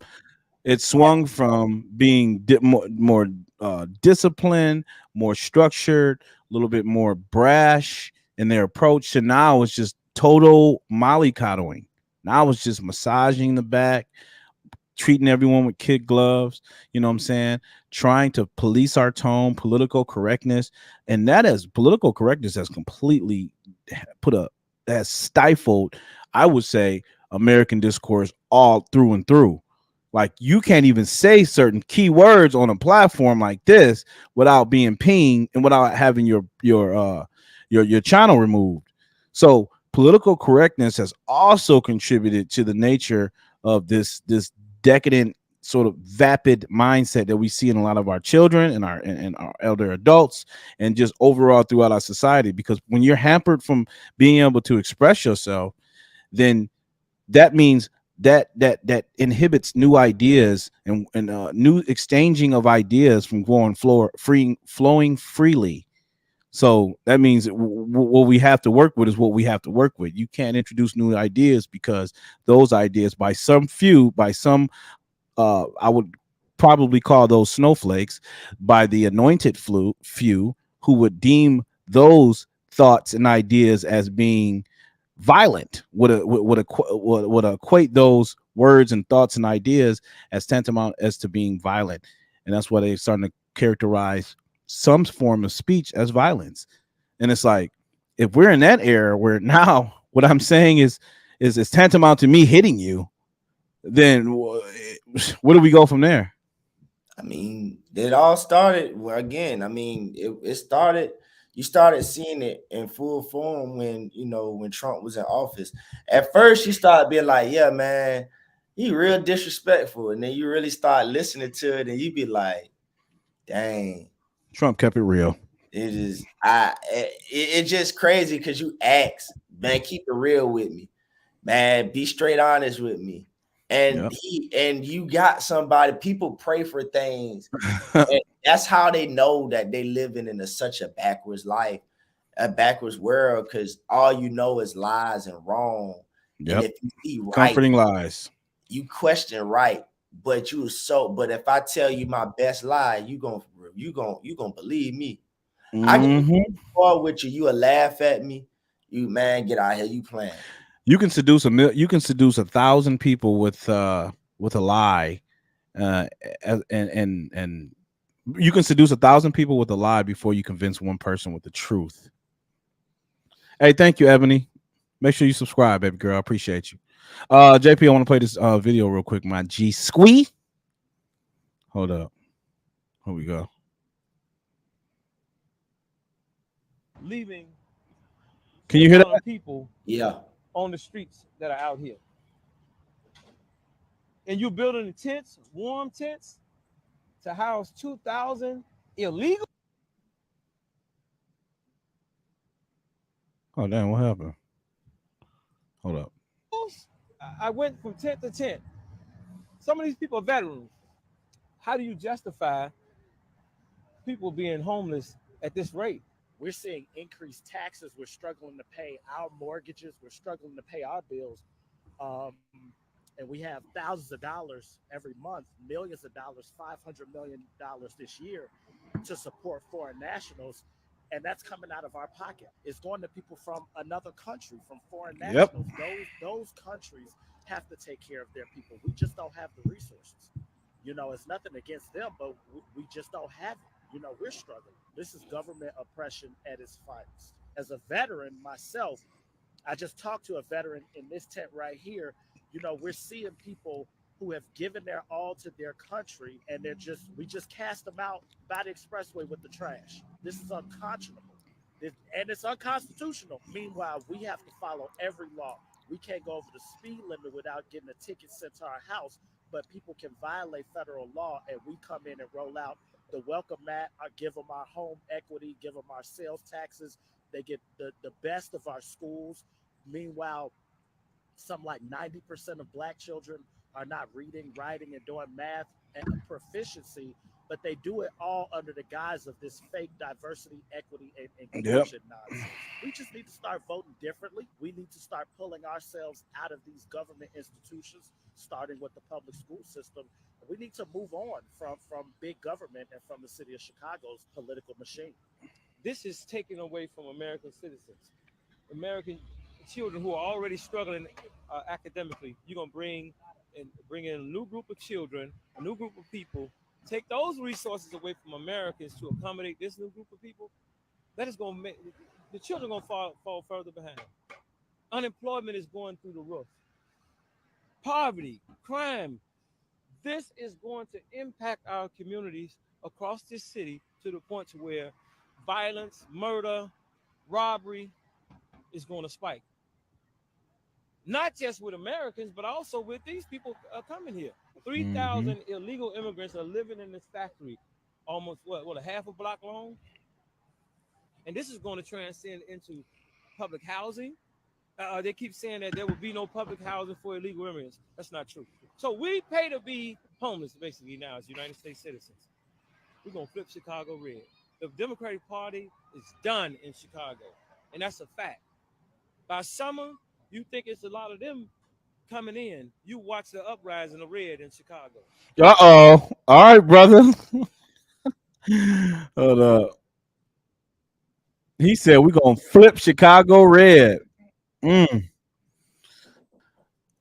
being more disciplined, more structured, a little bit more brash in their approach to now it's just total mollycoddling. Now it's just massaging the back, treating everyone with kid gloves, you know what I'm saying? Trying to police our tone, political correctness. And that is political correctness has completely put a has stifled, I would say, American discourse all through and through. Like you can't even say certain key words on a platform like this without being pinged and without having your channel removed. So political correctness has also contributed to the nature of this decadent sort of vapid mindset that we see in a lot of our children and our elder adults and just overall throughout our society. Because when you're hampered from being able to express yourself, then that means that inhibits new ideas and new exchanging of ideas from flowing freely. So that means what we have to work with is what we have to work with. You can't introduce new ideas because those ideas by some few, by some I would probably call those snowflakes, by the anointed few who would deem those thoughts and ideas as being violent, would equate those words and thoughts and ideas as tantamount as to being violent. And that's why they're starting to characterize some form of speech as violence. And it's like, if we're in that era where now what I'm saying is tantamount to me hitting you, then where do we go from there? I mean, it all started well, again. I mean, it started. You started seeing it in full form when when Trump was in office. At first, you started being like, "Yeah, man, he real disrespectful," and then you really start listening to it, and you be like, "Dang, Trump kept it real. it is." It's just crazy because you ask, man, keep it real with me, man, be straight honest with me, and Yep. you got somebody. People pray for things. And that's how they know that they living in such a backwards life, a backwards world, because all you know is lies and wrong. And Yep. if you see right, Comforting lies. you question right. But if I tell you my best lie, you gonna believe me. I get Hmm. far with you, you'll laugh at me. You man, get out of here. You playing. You can seduce 1,000 people with a lie, uh, and you can seduce 1,000 people with a lie before you convince one person with the truth. Hey, thank you, Ebony. Make sure you subscribe, baby girl. I appreciate you. JP, I want to play this video real quick. My G Squee. Hold up. Here we go. Leaving Can you hear that? people Yeah. on the streets that are out here. And you're building the tents, warm tents, to house 2,000 illegal. Oh damn, what happened? Hold up. I went from tent to tent. Some of these people are veterans. How do you justify people being homeless at this rate? We're seeing increased taxes. We're struggling to pay our mortgages. We're struggling to pay our bills. Um, and we have thousands of dollars every month, millions of dollars, $500 million this year to support foreign nationals. And that's coming out of our pocket. It's going to people from another country, from foreign Yep. nationals. Those countries have to take care of their people. We just don't have the resources. It's nothing against them, but we just don't have it. We're struggling. This is government oppression at its finest. As a veteran myself, I just talked to a veteran in this tent right here. We're seeing people who have given their all to their country, and we just cast them out by the expressway with the trash. This is unconscionable. And it's unconstitutional. Meanwhile, we have to follow every law. We can't go over the speed limit without getting a ticket sent to our house, but people can violate federal law, and we come in and roll out the welcome mat, give them our home equity, give them our sales taxes. They get the best of our schools. Meanwhile, some like 90% of black children are not reading, writing, and doing math and proficiency, but they do it all under the guise of this fake diversity, equity, and Yep. inclusion nonsense. We just need to start voting differently. We need to start pulling ourselves out of these government institutions, starting with the public school system. We need to move on from big government and from the city of Chicago's political machine. This is taken away from American citizens, American children who are already struggling academically. You're going to bring and bring in a new group of children, a new group of people, take those resources away from Americans to accommodate this new group of people, that is going to make the children going to fall further behind. Unemployment is going through the roof. Poverty, crime. This is going to impact our communities across this city to the point to where violence, murder, robbery is going to spike. Not just with Americans, but also with these people coming here. 3,000 illegal immigrants are living in this factory, almost what a half a block long, and this is going to transcend into public housing. They keep saying that there will be no public housing for illegal immigrants. That's not true. So we pay to be homeless, basically, now as United States citizens. We're going to flip Chicago red. The Democratic Party is done in Chicago, and that's a fact. By summer, you think it's a lot of them coming in. You watch the uprising of red in Chicago. Uh-oh. All right, brother. Hold up. He said we're going to flip Chicago red. Mm.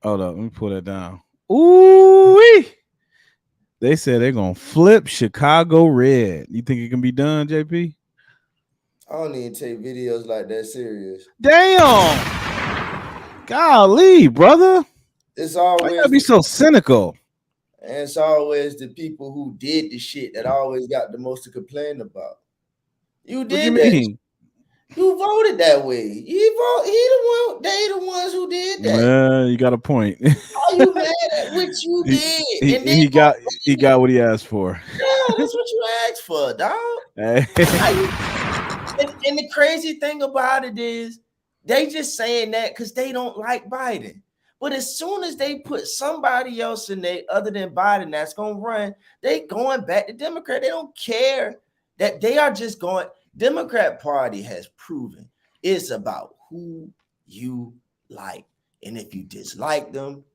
Hold up. Let me pull that down. Ooh-wee. They said they're going to flip Chicago red. You think it can be done, JP? I don't even take videos like that serious. Damn. Golly, brother. It's Why you always gotta be so cynical? and it's always the people who did the shit that always got the most to complain about. You What do you did that. mean? You voted that way. They the ones who did that. Well, you got a point. Are you mad at what you did? And then he got what he asked for. yeah, that's what you asked for, dog. Hey. And the crazy thing about it is they just saying that because they don't like Biden. But as soon as they put somebody else in there other than Biden that's going to run, they going back to Democrat. They don't care that they are just going. Democrat Party has proven it's about who you like. And if you dislike them,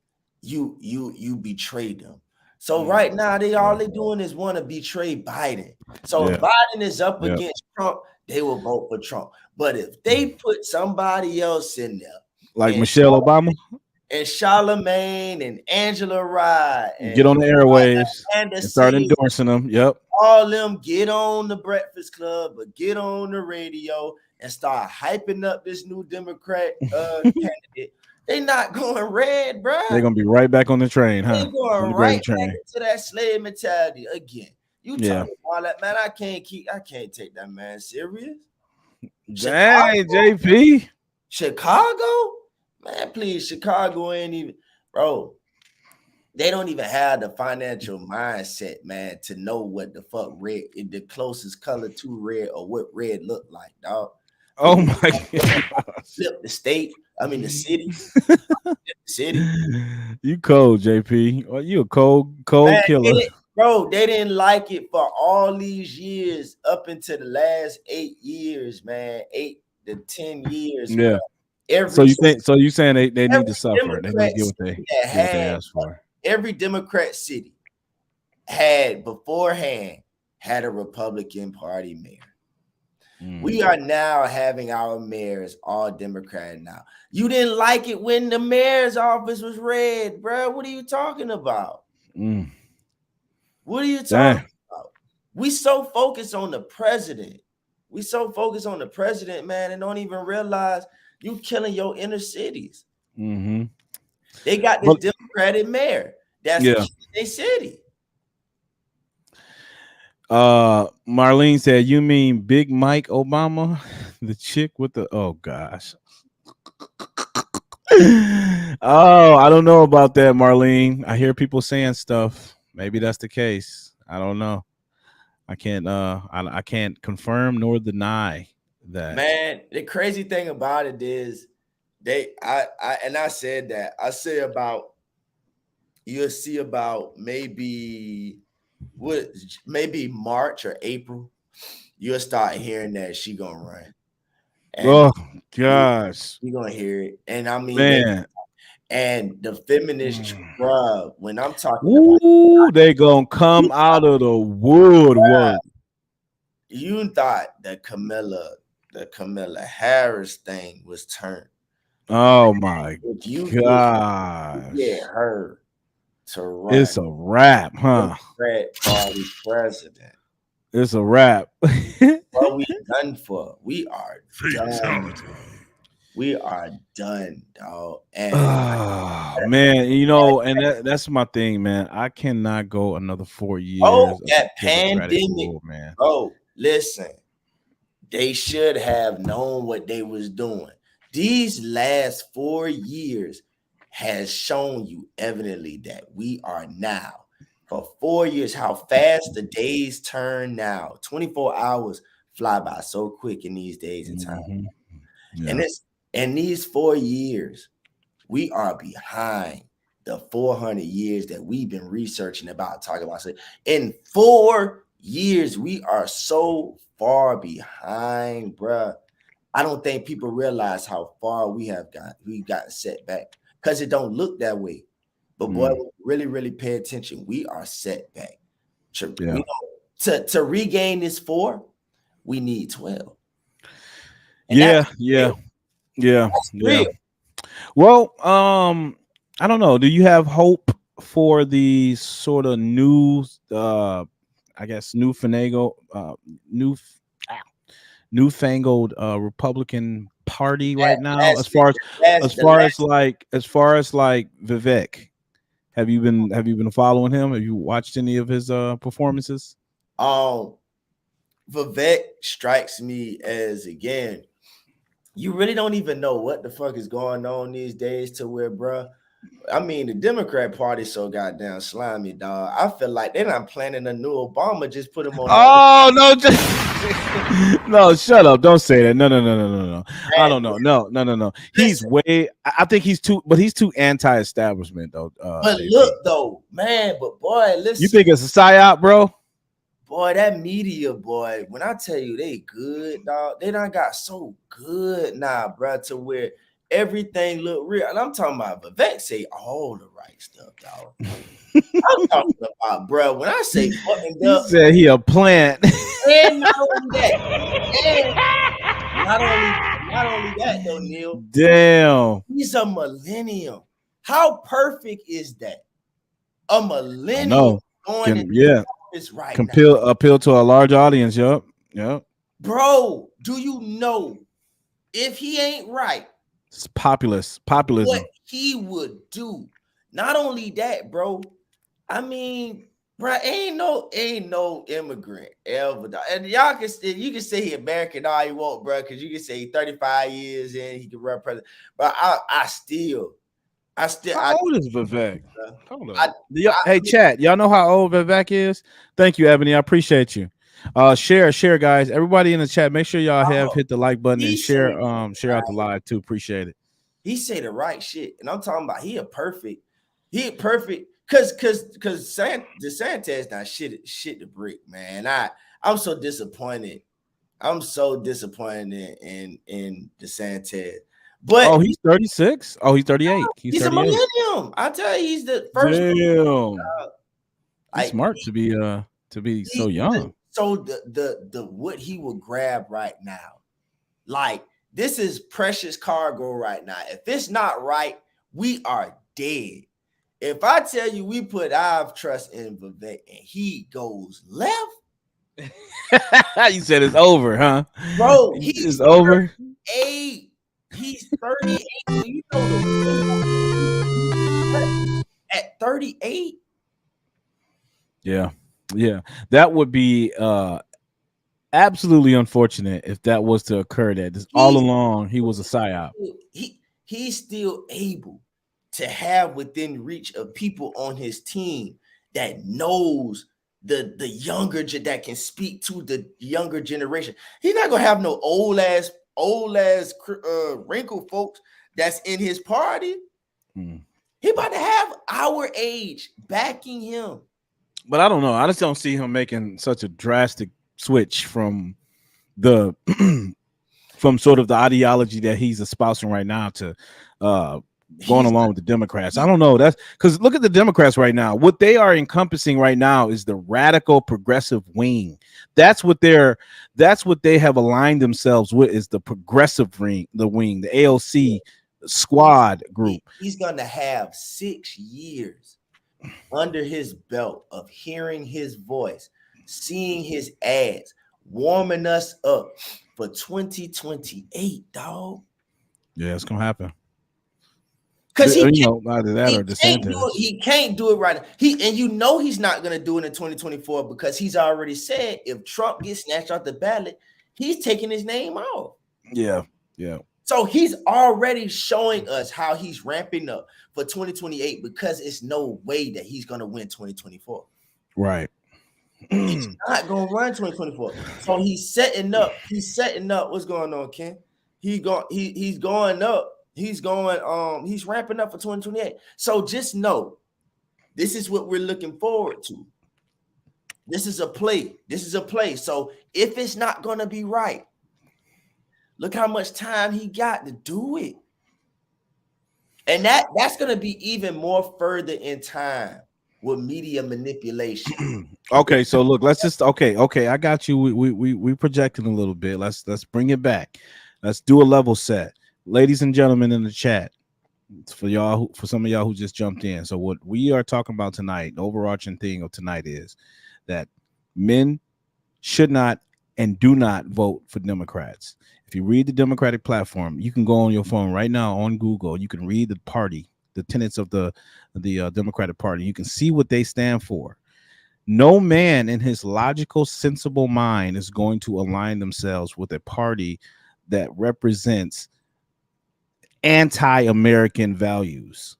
you betray them. So right now, all they doing is want to betray Biden. So if Biden is up against Trump, they will vote for Trump. But if they put somebody else in there, like Michelle Obama and Charlemagne and Angela Rye, and get on the airwaves and start endorsing them. Yep. All them get on the Breakfast Club, but get on the radio and start hyping up this new Democrat candidate. They not going red, bro. They're gonna be right back on the train, huh? They going right back into that slave mentality again. You talking all that, man? I can't take that man serious. Dang, JP. Chicago? Man, please, Chicago ain't even, bro. They don't even have the financial mindset, man, to know what the fuck red is the closest color to red or what red look like, dog. Oh my god. Flip the state. I mean the city. The city. You cold, JP. Or you a cold man, killer. Bro, they didn't like it for all these years up into the last 8 years, man. 8 to 10 years. Yeah. So you saying they need to suffer. They need to get what they asked for. Every Democrat city had beforehand had a Republican Party mayor. We are now having our mayors all Democrat now. You didn't like it when the mayor's office was red, bro. What are you talking about? What are you talking about? We so focused on the president. Man, and don't even realize you killing your inner cities. They got this Democratic mayor. That's their city. Marlene said, "You mean Big Mike Obama, the chick with the oh gosh." Oh, I don't know about that, Marlene. I hear people saying stuff. Maybe that's the case. I don't know. I can't confirm nor deny that. Man, the crazy thing about it is I said that. I say about you'll see about maybe March or April, you'll start hearing that she gonna run. And oh gosh, you're gonna hear it. And I mean, man, and the feminist scrub, when I'm talking about they gonna come out of the woodwork. You thought the Kamala Harris thing was turned. Oh my god. Yeah, her. to run. It's a wrap, huh? Democrat Party president. It's a wrap. What we done for? We are done. We are done, dog. And Oh, man, you know, and that's my thing, man. I cannot go another 4 years. that Democratic pandemic, rule, man. bro. Listen, they should have known what they was doing. These last 4 years has shown you evidently that we are now for 4 years how fast the days turn now. 24 hours fly by so quick in these days and time. Mhm. Yeah. And it's in these 4 years, we are behind the 400 years that we've been researching about, talking about. So in 4 years, we are so far behind, bruh. I don't think people realize how far we have got. We've gotten set back because it don't look that way. But boy, really, really pay attention. We are set back. To regain this 4, we need 12. And Yeah. Well, I don't know. Do you have hope for the sort of new, I guess, newfangled Republican Party right now? As far as like Vivek, have you been following him? Have you watched any of his performances? Vivek strikes me as, again, you really don't even know what the fuck is going on these days to where, bruh, I mean, the Democrat Party so goddamn slimy, dog. I feel like they're not planning a new Obama, just put him on. Oh, no, no, shut up. Don't say that. No. I don't know. No. He's way, I think he's too anti-establishment, though. But look, though, man, but boy, listen. You think it's a psyop, bro? Boy, that media, boy, when I tell you they good, dog, they done got so good now, bro, to where everything look real. And I'm talking about Vivek say all the right stuff, dog. I'm talking about, bro, when I say buttoned up, he said he a plant. And not only that, though, Neil. Damn. He's a millennium. How perfect is that? A millennium going into office right now. Appeal to a large audience. Yep. Bro, do you know if he ain't right? It's populism. What he would do. Not only that, bro. I mean, bro, ain't no immigrant ever. And you can say he American all you want, bro, because you can say 35 years in, he can run president. But I still. How old is Vivek? Hold on. Hey, chat, y'all know how old Vivek is? Thank you, Ebony. I appreciate you. Share, guys. Everybody in the chat, make sure y'all have hit the like button and share out the live too. Appreciate it. He say the right shit, and I'm talking about he perfect because DeSantis not shit to brick, man. I'm so disappointed. I'm so disappointed in DeSantis. But he's 36. Oh, he's 38. He's a millennium. I tell you, he's the first. Damn. He's smart to be so young. So the what he will grab right now, like this is precious cargo right now. If it's not right, we are dead. If I tell you we put our trust in Vivek and he goes left, you said it's over, huh? Bro, it's over. He's 38. You know, at 38. Yeah. That would be absolutely unfortunate if that was to occur. That all along he was a psyop. He's still able to have within reach of people on his team that knows the younger that can speak to the younger generation. He's not gonna have no old ass wrinkled folks that's in his party. He about to have our age backing him. But I don't know. I just don't see him making such a drastic switch from the from sort of the ideology that he's espousing right now to going along with the Democrats. I don't know. That's because look at the Democrats right now. What they are encompassing right now is the radical progressive wing. That's what they have aligned themselves with, is the progressive wing, the AOC squad group. He's gonna have 6 years under his belt of hearing his voice, seeing his ads, warming us up for 2028, dog. Yeah, it's gonna happen. Because he You can't, know, either that or can't do DeSantis. it. He can't do it right now. He's not gonna do it in 2024 because he's already said if Trump gets snatched off the ballot, he's taking his name off. Yeah, yeah. So he's already showing us how he's ramping up for 2028 because it's no way that he's gonna win 2024. Right. He's not gonna run 2024. So he's setting up. What's going on, Ken? He's going up. He's ramping up for 2028. So just know this is what we're looking forward to. This is a play. So if it's not gonna be right, look how much time he got to do it. And that's gonna be even more further in time with media manipulation. Okay, so look, let's just okay. I got you. We projecting a little bit. Let's bring it back. Let's do a level set, ladies and gentlemen in the chat. For y'all, for some of y'all who just jumped in. So what we are talking about tonight, the overarching thing of tonight is that men should not and do not vote for Democrats. If you read the Democratic platform, you can go on your phone right now on Google. You can read the party, the tenets of the Democratic Party. You can see what they stand for. No man in his logical, sensible mind is going to align themselves with a party that represents anti-American values.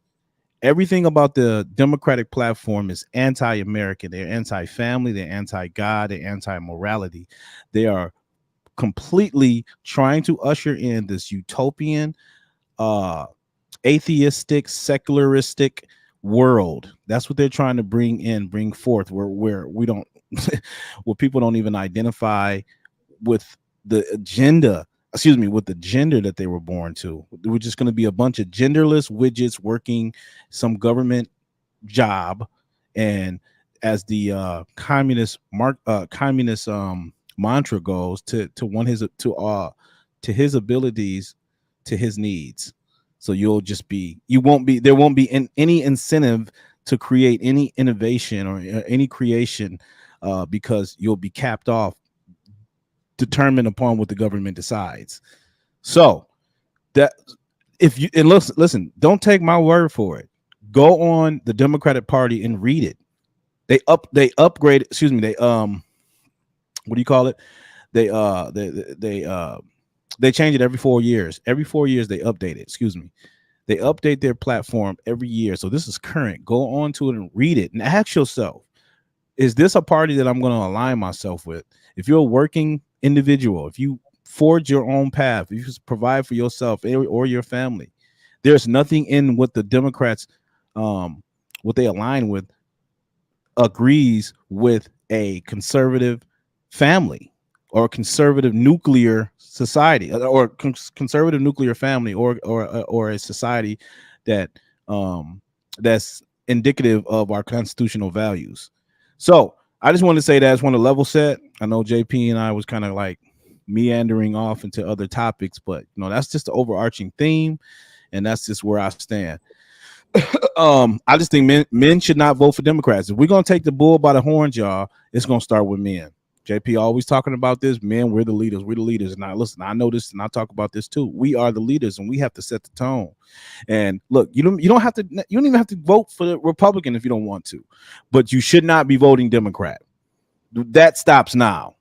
Everything about the Democratic platform is anti-American. They're anti-family, they're anti-God, they're anti-morality. They are completely trying to usher in this utopian, atheistic, secularistic world. That's what they're trying to bring forth, where we don't, where people don't even identify with the agenda, with the gender that they were born to. We're just going to be a bunch of genderless widgets working some government job, and as the communist mantra goes, to his abilities, to his needs. So there won't be any incentive to create any innovation or any creation, because you'll be capped off, determined upon what the government decides. So that, if you, and listen, don't take my word for it. Go on the Democratic Party and read it. They upgrade, what do you call it? They change it every 4 years. Every 4 years they update it. They update their platform every year. So this is current. Go on to it and read it and ask yourself, is this a party that I'm going to align myself with? If you're a working individual, if you forge your own path, if you provide for yourself or your family, there's nothing in what the Democrats, what they align with, agrees with a conservative family or conservative nuclear society, or conservative nuclear family, or a society that that's indicative of our constitutional values. So I just want to say that I just want to level set. I know JP and I was kind of like meandering off into other topics, but that's just the overarching theme, and that's just where I stand. I just think men should not vote for Democrats. If we're gonna take the bull by the horns, y'all, it's gonna start with men. JP always talking about this. Men, we're the leaders. We're the leaders. And I know this, and I talk about this too. We are the leaders, and we have to set the tone. And look, you don't even have to vote for the Republican if you don't want to, but you should not be voting Democrat. That stops now.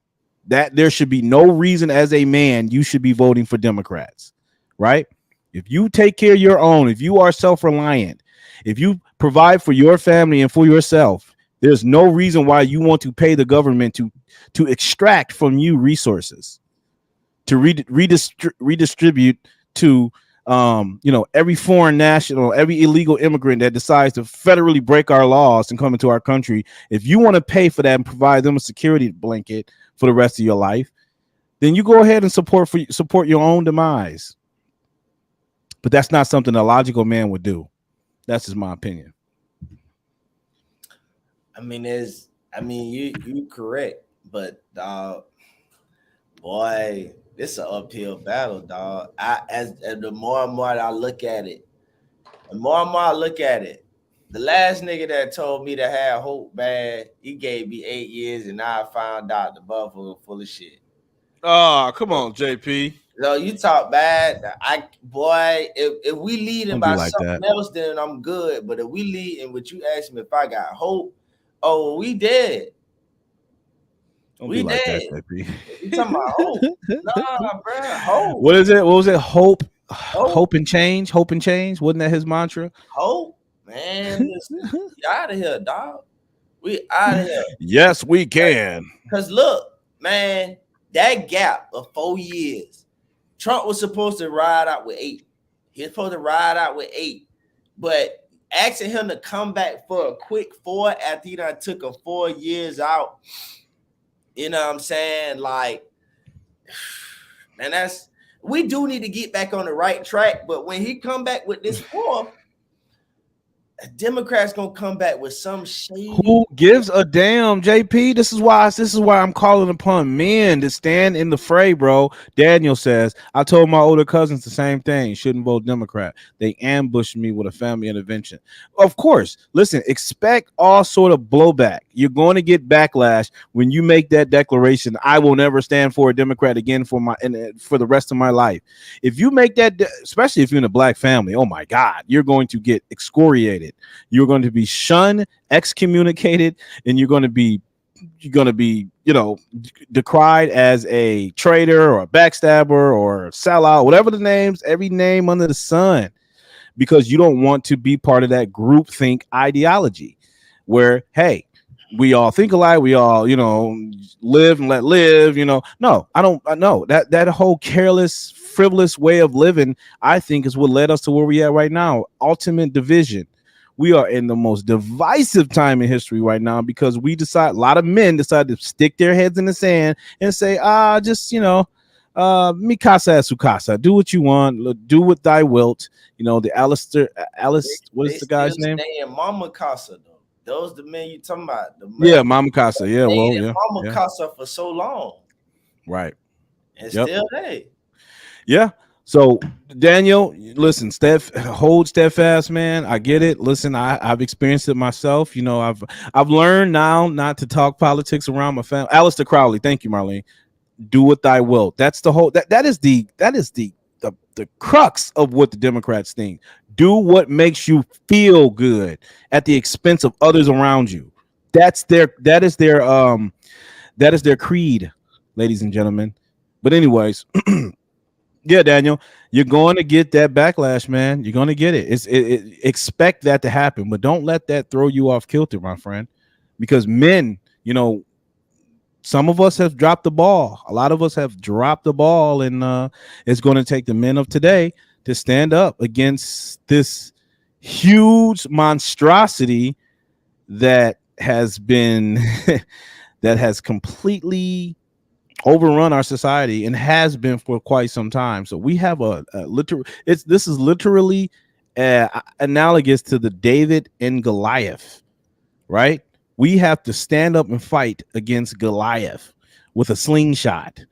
That there should be no reason as a man you should be voting for Democrats, right? If you take care of your own, if you are self-reliant, if you provide for your family and for yourself, there's no reason why you want to pay the government to extract from you resources, to redistribute to every foreign national, every illegal immigrant that decides to federally break our laws and come into our country. If you want to pay for that and provide them a security blanket for the rest of your life, then you go ahead and support your own demise. But that's not something a logical man would do. That's just my opinion. You correct, but boy, this is an uphill battle, dog. As the more and more I look at it, The last nigga that told me to have hope, man, he gave me 8 years, and now I found out the motherfucker full of shit. Oh, come on, JP. So you talk bad. If we leading Don't be by like something that. else, then I'm good. But if we leading, what you ask me if I got hope, oh, we dead. Don't We be like that, dead. JP. You talking about hope? Nah, bro. Hope. What is it? What was it? Hope, Hope. and change. Hope and change. Wasn't that his mantra? Hope. Man, listen, we out of here, dog. We out of here. Yes, we can. Because look, man, that gap of 4 years, Trump was supposed to ride out with 8. He was supposed to ride out with 8. But asking him to come back for a quick 4 after he done took him 4 years out, you know what I'm saying? Like, man, we do need to get back on the right track. But when he come back with this 4, Democrats gonna come back with some shady. Who gives a damn, JP? This is why I'm calling upon men to stand in the fray, bro. Daniel says, I told my older cousins the same thing. Shouldn't vote Democrat. They ambushed me with a family intervention. Of course, listen, expect all sort of blowback. You're going to get backlash when you make that declaration. I will never stand for a Democrat again for the rest of my life. If you make that, especially if you're in a black family, oh my God, you're going to get excoriated. You're going to be shunned, excommunicated, and you're going to be, decried as a traitor or a backstabber or a sellout, whatever the names, every name under the sun, because you don't want to be part of that groupthink ideology where, hey, we all think alike, we all, live and let live, No, I don't know that whole careless, frivolous way of living, I think, is what led us to where we at right now. Ultimate division. We are in the most divisive time in history right now because a lot of men decide to stick their heads in the sand and say, mi casa es su casa. Do what you want. Do what thy wilt. The what is the guy's name? Mama Casa, though. Those the men you talking about. Yeah, Mama Casa. Yeah, well, yeah. Mama Casa for so long. Right. And still hey. Yeah. So Daniel, listen, hold steadfast, man. I get it. Listen, I've experienced it myself. I've learned now not to talk politics around my family. Alistair Crowley, thank you, Marlene. Do what thy will. That's the whole. That is the crux of what the Democrats think. Do what makes you feel good at the expense of others around you. That is their creed, ladies and gentlemen. But anyways. Yeah, Daniel, you're going to get that backlash, man. You're going to get it. Expect that to happen, but don't let that throw you off kilter, my friend, because men, some of us have dropped the ball. A lot of us have dropped the ball, and it's going to take the men of today to stand up against this huge monstrosity that has been that has completely overrun our society and has been for quite some time. So we have this is literally analogous to the David and Goliath, right? We have to stand up and fight against Goliath with a slingshot.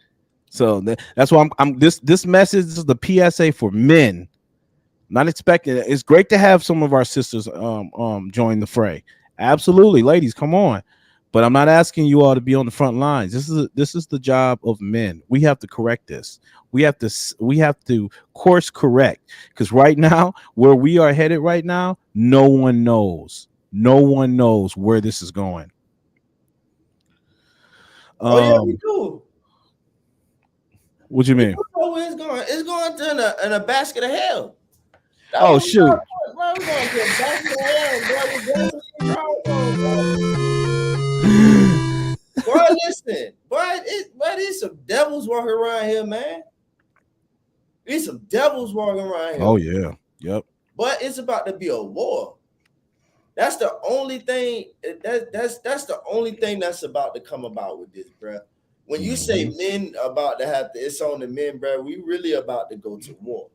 So that's why this message is the PSA for men. Not expecting it. It's great to have some of our sisters join the fray. Absolutely, ladies, come on. But I'm not asking you all to be on the front lines. This is the job of men. We have to correct this. We have to course correct, because right now, where we are headed right now, no one knows. No one knows where this is going. Yeah, we do. What you mean? It's going in a basket of hell. Oh shoot! We're going to a basket of hell, boy, listen, there's some devils walking around here, man. There's some devils walking around here. Oh yeah, yep. But it's about to be a war. That's the only thing. That's the only thing that's about to come about with this, bro. When you say men about to have to, it's on the men, bro. We really about to go to war.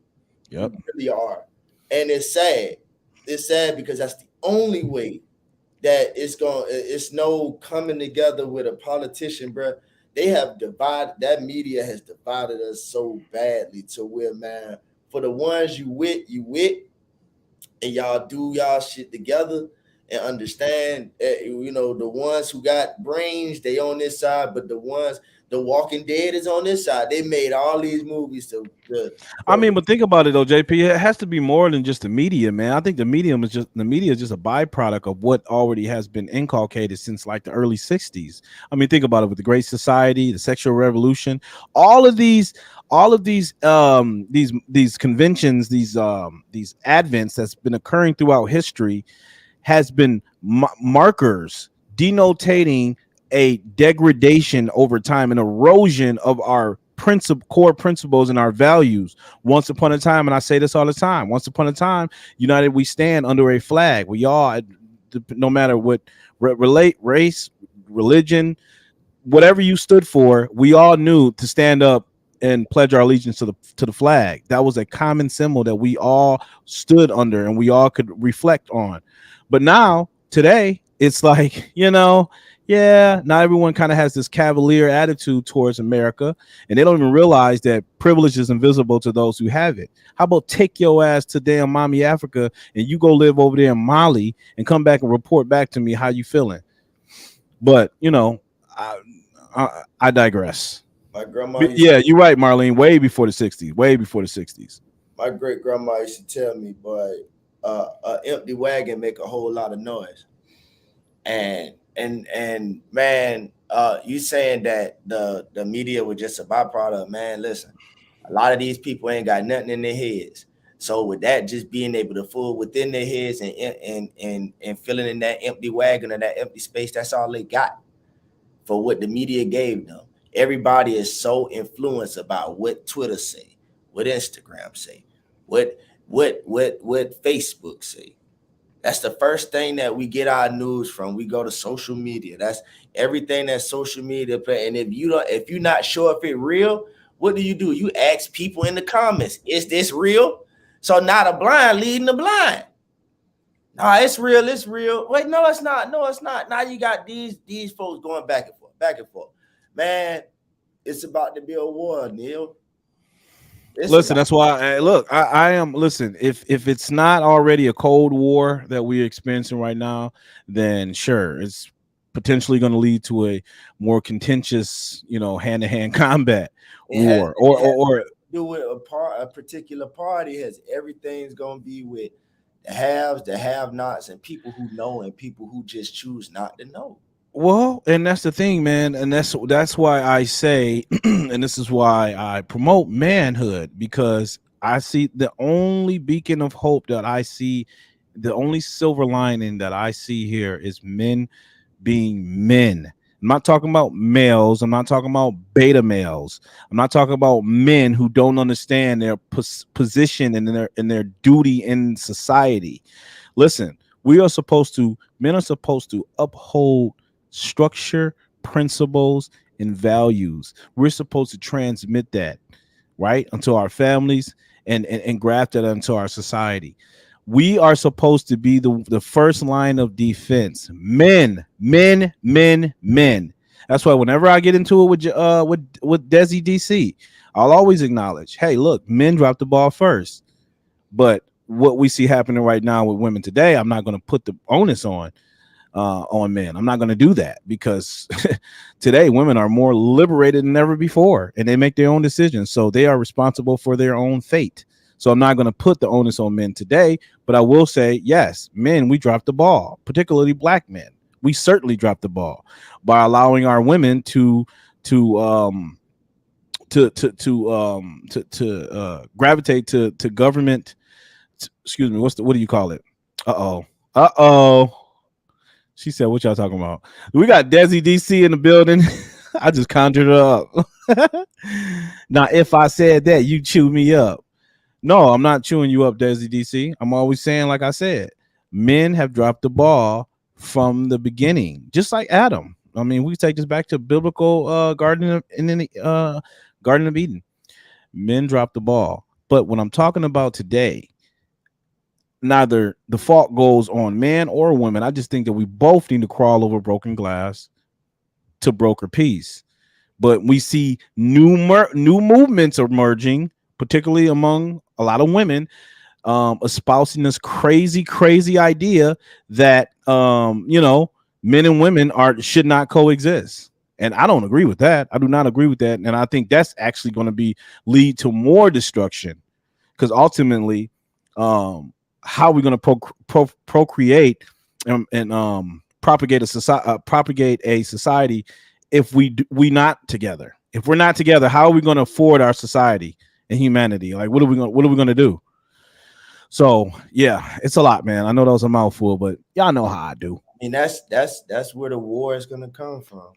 Yep, we really are, and it's sad. It's sad because that's the only way that it's no coming together with a politician, bro. They have divided, that media has divided us so badly to where, man, for the ones you with, and y'all do y'all shit together. and understand, you know, the ones who got brains, they on this side, but the Walking Dead is on this side. They made all these movies I mean, but think about it though, JP. It has to be more than just the media, man. I think the media is just a byproduct of what already has been inculcated since like the early '60s. I mean, think about it with the Great Society, the Sexual Revolution, all of these conventions, these advents that's been occurring throughout history has been markers denotating a degradation over time, an erosion of our core principles and our values. Once upon a time, and I say this all the time, once upon a time, united we stand under a flag. We all, no matter what race, religion, whatever you stood for, we all knew to stand up and pledge our allegiance to the flag. That was a common symbol that we all stood under and we all could reflect on. But now, today, it's like, you know, yeah, not everyone kind of has this cavalier attitude towards America, and they don't even realize that privilege is invisible to those who have it. How about take your ass to damn mommy Africa and you go live over there in Mali and come back and report back to me how you feeling? But, you know, I digress. My grandma, yeah, you're right, Marlene. Way before the '60s. Way before the '60s. My great grandma used to tell me, boy, an empty wagon make a whole lot of noise. And man, you saying that the media was just a byproduct, man. Listen, a lot of these people ain't got nothing in their heads. So with that, just being able to fool within their heads and filling in that empty wagon or that empty space, that's all they got for what the media gave them. Everybody is so influenced about what Twitter say, what Instagram say, what Facebook say. That's the first thing that we get our news from. We go to social media. That's everything that social media. And if you're not sure if it's real, what do? You ask people in the comments, is this real? So not a blind leading the blind. No, it's real. It's real. Wait, no, it's not. No, it's not. Now you got these folks going back and forth. Man, it's about to be a war, Neil. Listen, that's why I am. Listen, if it's not already a Cold War that we're experiencing right now, then sure, it's potentially going to lead to a more contentious, you know, hand-to-hand combat war, or do with a particular party. Has everything's going to be with the haves, the have-nots, and people who know and people who just choose not to know. Well, and that's the thing, man, and that's why I say, and this is why I promote manhood, because I see the only beacon of hope that I see, the only silver lining that I see here is men being men. I'm not talking about males. I'm not talking about beta males. I'm not talking about men who don't understand their position and their duty in society. Listen, men are supposed to uphold structure, principles, and values. We're supposed to transmit that, right, onto our families and graft that into our society. We are supposed to be the first line of defense. Men. That's why whenever I get into it with dezidc, I'll always acknowledge, hey, look, men drop the ball first. But what we see happening right now with women today, I'm not going to put the onus on men. I'm not going to do that, because today women are more liberated than ever before, and they make their own decisions. So they are responsible for their own fate. So I'm not going to put the onus on men today, but I will say, yes, men, we dropped the ball, particularly black men. We certainly dropped the ball by allowing our women to gravitate to government. Excuse me. What do you call it? She said, what y'all talking about? We got dezidc in the building. I just conjured her up. Now, if I said that, you chew me up. No, I'm not chewing you up, dezidc. I'm always saying, like I said, men have dropped the ball from the beginning, just like Adam. I mean, we take this back to biblical Garden of Eden. Men dropped the ball. But when I'm talking about today, neither the fault goes on man or women. I just think that we both need to crawl over broken glass to broker peace. But we see new movements emerging, particularly among a lot of women, espousing this crazy idea that men and women should not coexist. And I don't agree with that. I do not agree with that. And I think that's actually going to lead to more destruction, because ultimately, how are we going to procreate and propagate a society if we not together? If we're not together, how are we going to afford our society and humanity? Like, what are we going to do? So yeah, it's a lot, man. I know that was a mouthful, but y'all know how I do. I mean, that's where the war is gonna come from.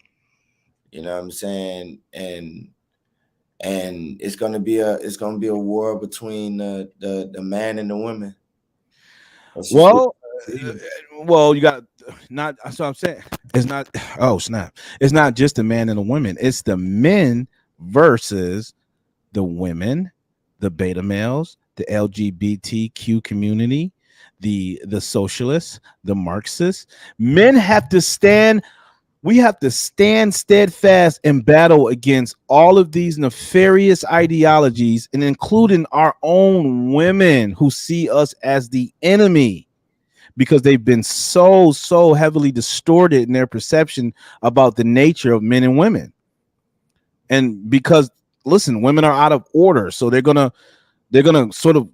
You know what I'm saying? And it's gonna be a war between the man and the women. Well, you got not. That's what I'm saying. It's not. Oh snap! It's not just the man and the women. It's the men versus the women, the beta males, the LGBTQ community, the socialists, the Marxists. Men have to stand. We have to stand steadfast and battle against all of these nefarious ideologies, and including our own women who see us as the enemy, because they've been so heavily distorted in their perception about the nature of men and women. And because, listen, women are out of order, so they're gonna sort of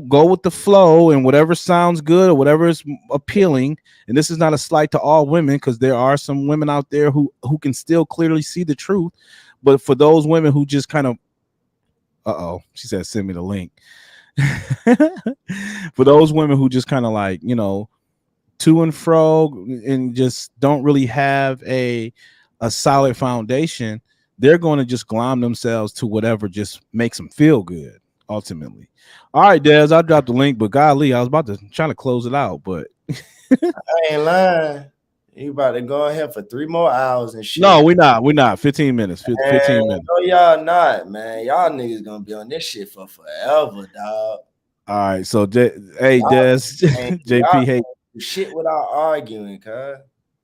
go with the flow, and whatever sounds good or whatever is appealing. And this is not a slight to all women, because there are some women out there who can still clearly see the truth. But for those women who just kind of, she said send me the link. For those women who just kind of like, to and fro and just don't really have a solid foundation, they're going to just glom themselves to whatever just makes them feel good ultimately. All right, Des, I'll drop the link, but golly, I was about to try to close it out, but I ain't lying. You about to go ahead for 3 more hours and shit. No, we're not. 15 minutes. 15 minutes. No, y'all not, man. Y'all niggas gonna be on this shit for forever, dog. All right, so Des, JP hate shit without arguing, cuz.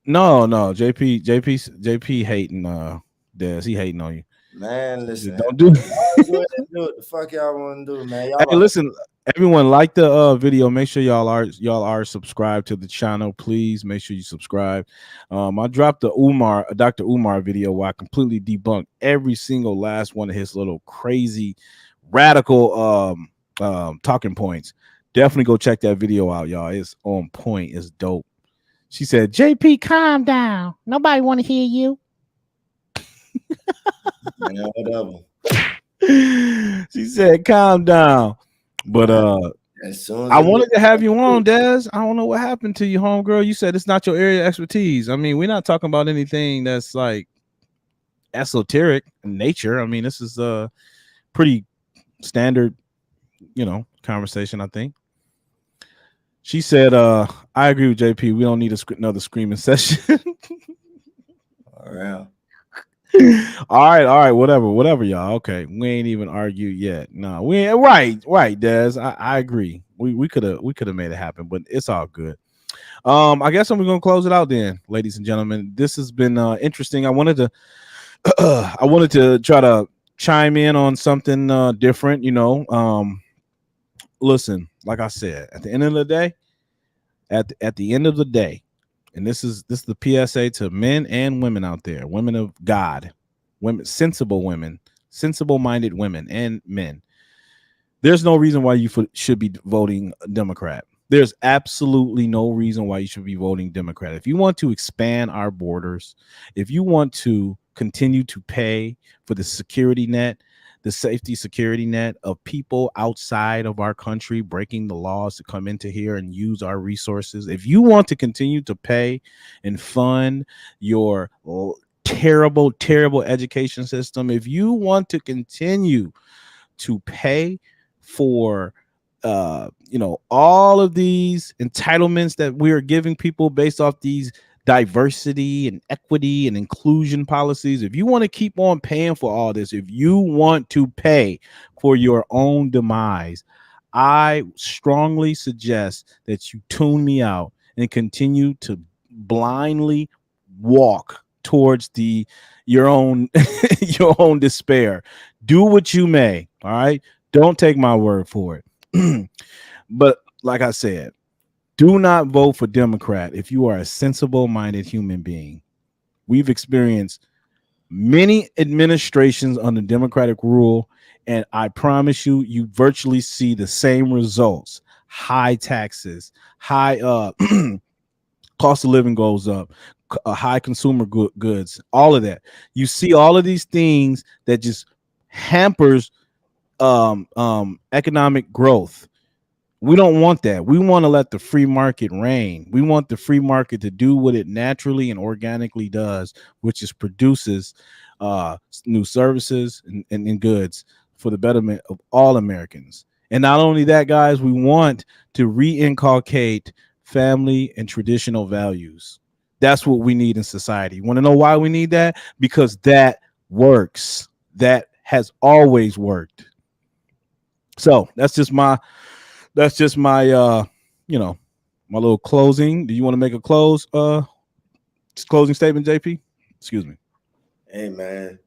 No, JP hating Des. He hating on you. Man, listen. Don't do do what the fuck y'all want to do, man. Y'all hey, listen, everyone, like the video. Make sure y'all are subscribed to the channel. Please make sure you subscribe. I dropped the Dr. Umar video where I completely debunked every single last one of his little crazy radical talking points. Definitely go check that video out, y'all. It's on point. It's dope. She said, JP, calm down. Nobody want to hear you. Yeah, whatever. She said, calm down. But as soon as I wanted to have you on, Des. I don't know what happened to you, homegirl. You said it's not your area of expertise. I mean, we're not talking about anything that's like esoteric in nature. I mean, this is a pretty standard, conversation, I think. She said, I agree with JP. We don't need another screaming session. All right. All right, whatever, y'all. Okay, we ain't even argued yet. No, we ain't right, Des. I agree. We could have made it happen, but it's all good. I guess I'm gonna close it out then, ladies and gentlemen. This has been interesting. I wanted to try to chime in on something different. Listen, like I said, at the end of the day, and this is the PSA to men and women out there, women of God, women, sensible-minded women and men. There's no reason why you should be voting Democrat. There's absolutely no reason why you should be voting Democrat. If you want to expand our borders, if you want to continue to pay for the security net, the safety security net of people outside of our country breaking the laws to come into here and use our resources, if you want to continue to pay and fund your terrible education system, if you want to continue to pay for all of these entitlements that we are giving people based off these diversity and equity and inclusion policies, if you want to keep on paying for all this, if you want to pay for your own demise, I strongly suggest that you tune me out and continue to blindly walk towards your own your own despair. Do what you may. All right, don't take my word for it. But like I said, do not vote for Democrat if you are a sensible minded human being. We've experienced many administrations under Democratic rule, and I promise you, you virtually see the same results. High taxes, high cost of living goes up, high consumer goods, all of that. You see all of these things that just hampers economic growth. We don't want that. We want to let the free market reign. We want the free market to do what it naturally and organically does, which is produces new services and goods for the betterment of all Americans. And not only that, guys, we want to re-inculcate family and traditional values. That's what we need in society. You want to know why we need that? Because that works. That has always worked. So that's just my you know, my little closing. Do you want to make a closing statement, JP? Excuse me. Hey man,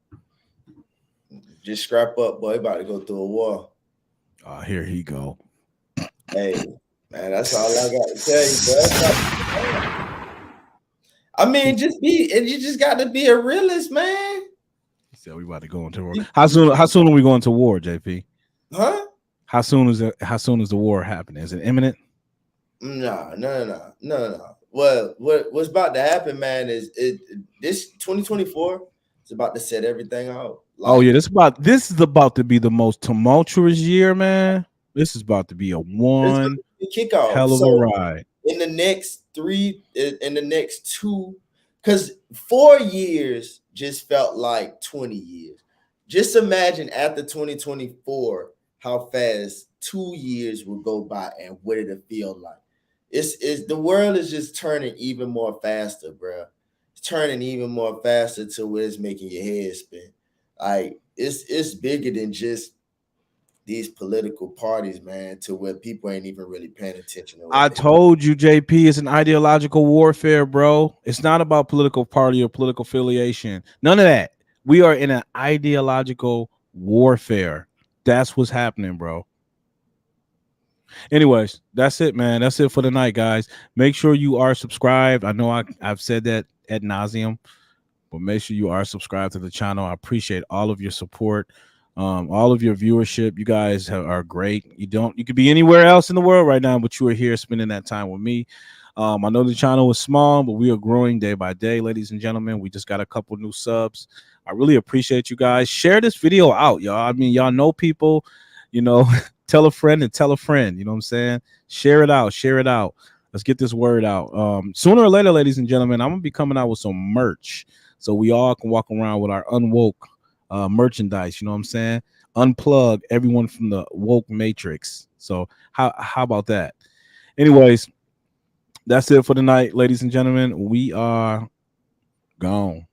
just scrap up, boy. About to go through a war. Here he go. Hey man, that's all I got to tell you, bro. I mean, you just got to be a realist, man. He said we about to go into war. How soon are we going to war, JP? Huh? How soon is the war happening? Is it imminent? No. What's about to happen, man, is this 2024 is about to set everything out. Oh yeah, this is about to be the most tumultuous year, man. This is about to be a one kickoff. Hell of a ride. In the next two, because 4 years just felt like 20 years. Just imagine after 2024 how fast 2 years will go by and what it'll feel like. It's the world is just turning even more faster, bro. It's turning even more faster to where it's making your head spin. Like it's bigger than just these political parties, man, to where people ain't even really paying attention to. I told you, JP, it's an ideological warfare, bro. It's not about political party or political affiliation. None of that. We are in an ideological warfare. That's what's happening, bro. Anyways, that's it, man. That's it for the night, guys. Make sure you are subscribed. I know I've said that ad nauseum, but make sure you are subscribed to the channel. I appreciate all of your support, all of your viewership. You guys are great. You could be anywhere else in the world right now, but you are here spending that time with me. I know the channel is small, but we are growing day by day, ladies and gentlemen. We just got a couple new subs. I really appreciate you guys. Share this video out, y'all. I mean, y'all know people, you know. Tell a friend and tell a friend. You know what I'm saying? Share it out. Share it out. Let's get this word out. Sooner or later, ladies and gentlemen, I'm going to be coming out with some merch so we all can walk around with our unwoke merchandise. You know what I'm saying? Unplug everyone from the woke matrix. So how about that? Anyways, that's it for the night, ladies and gentlemen. We are gone.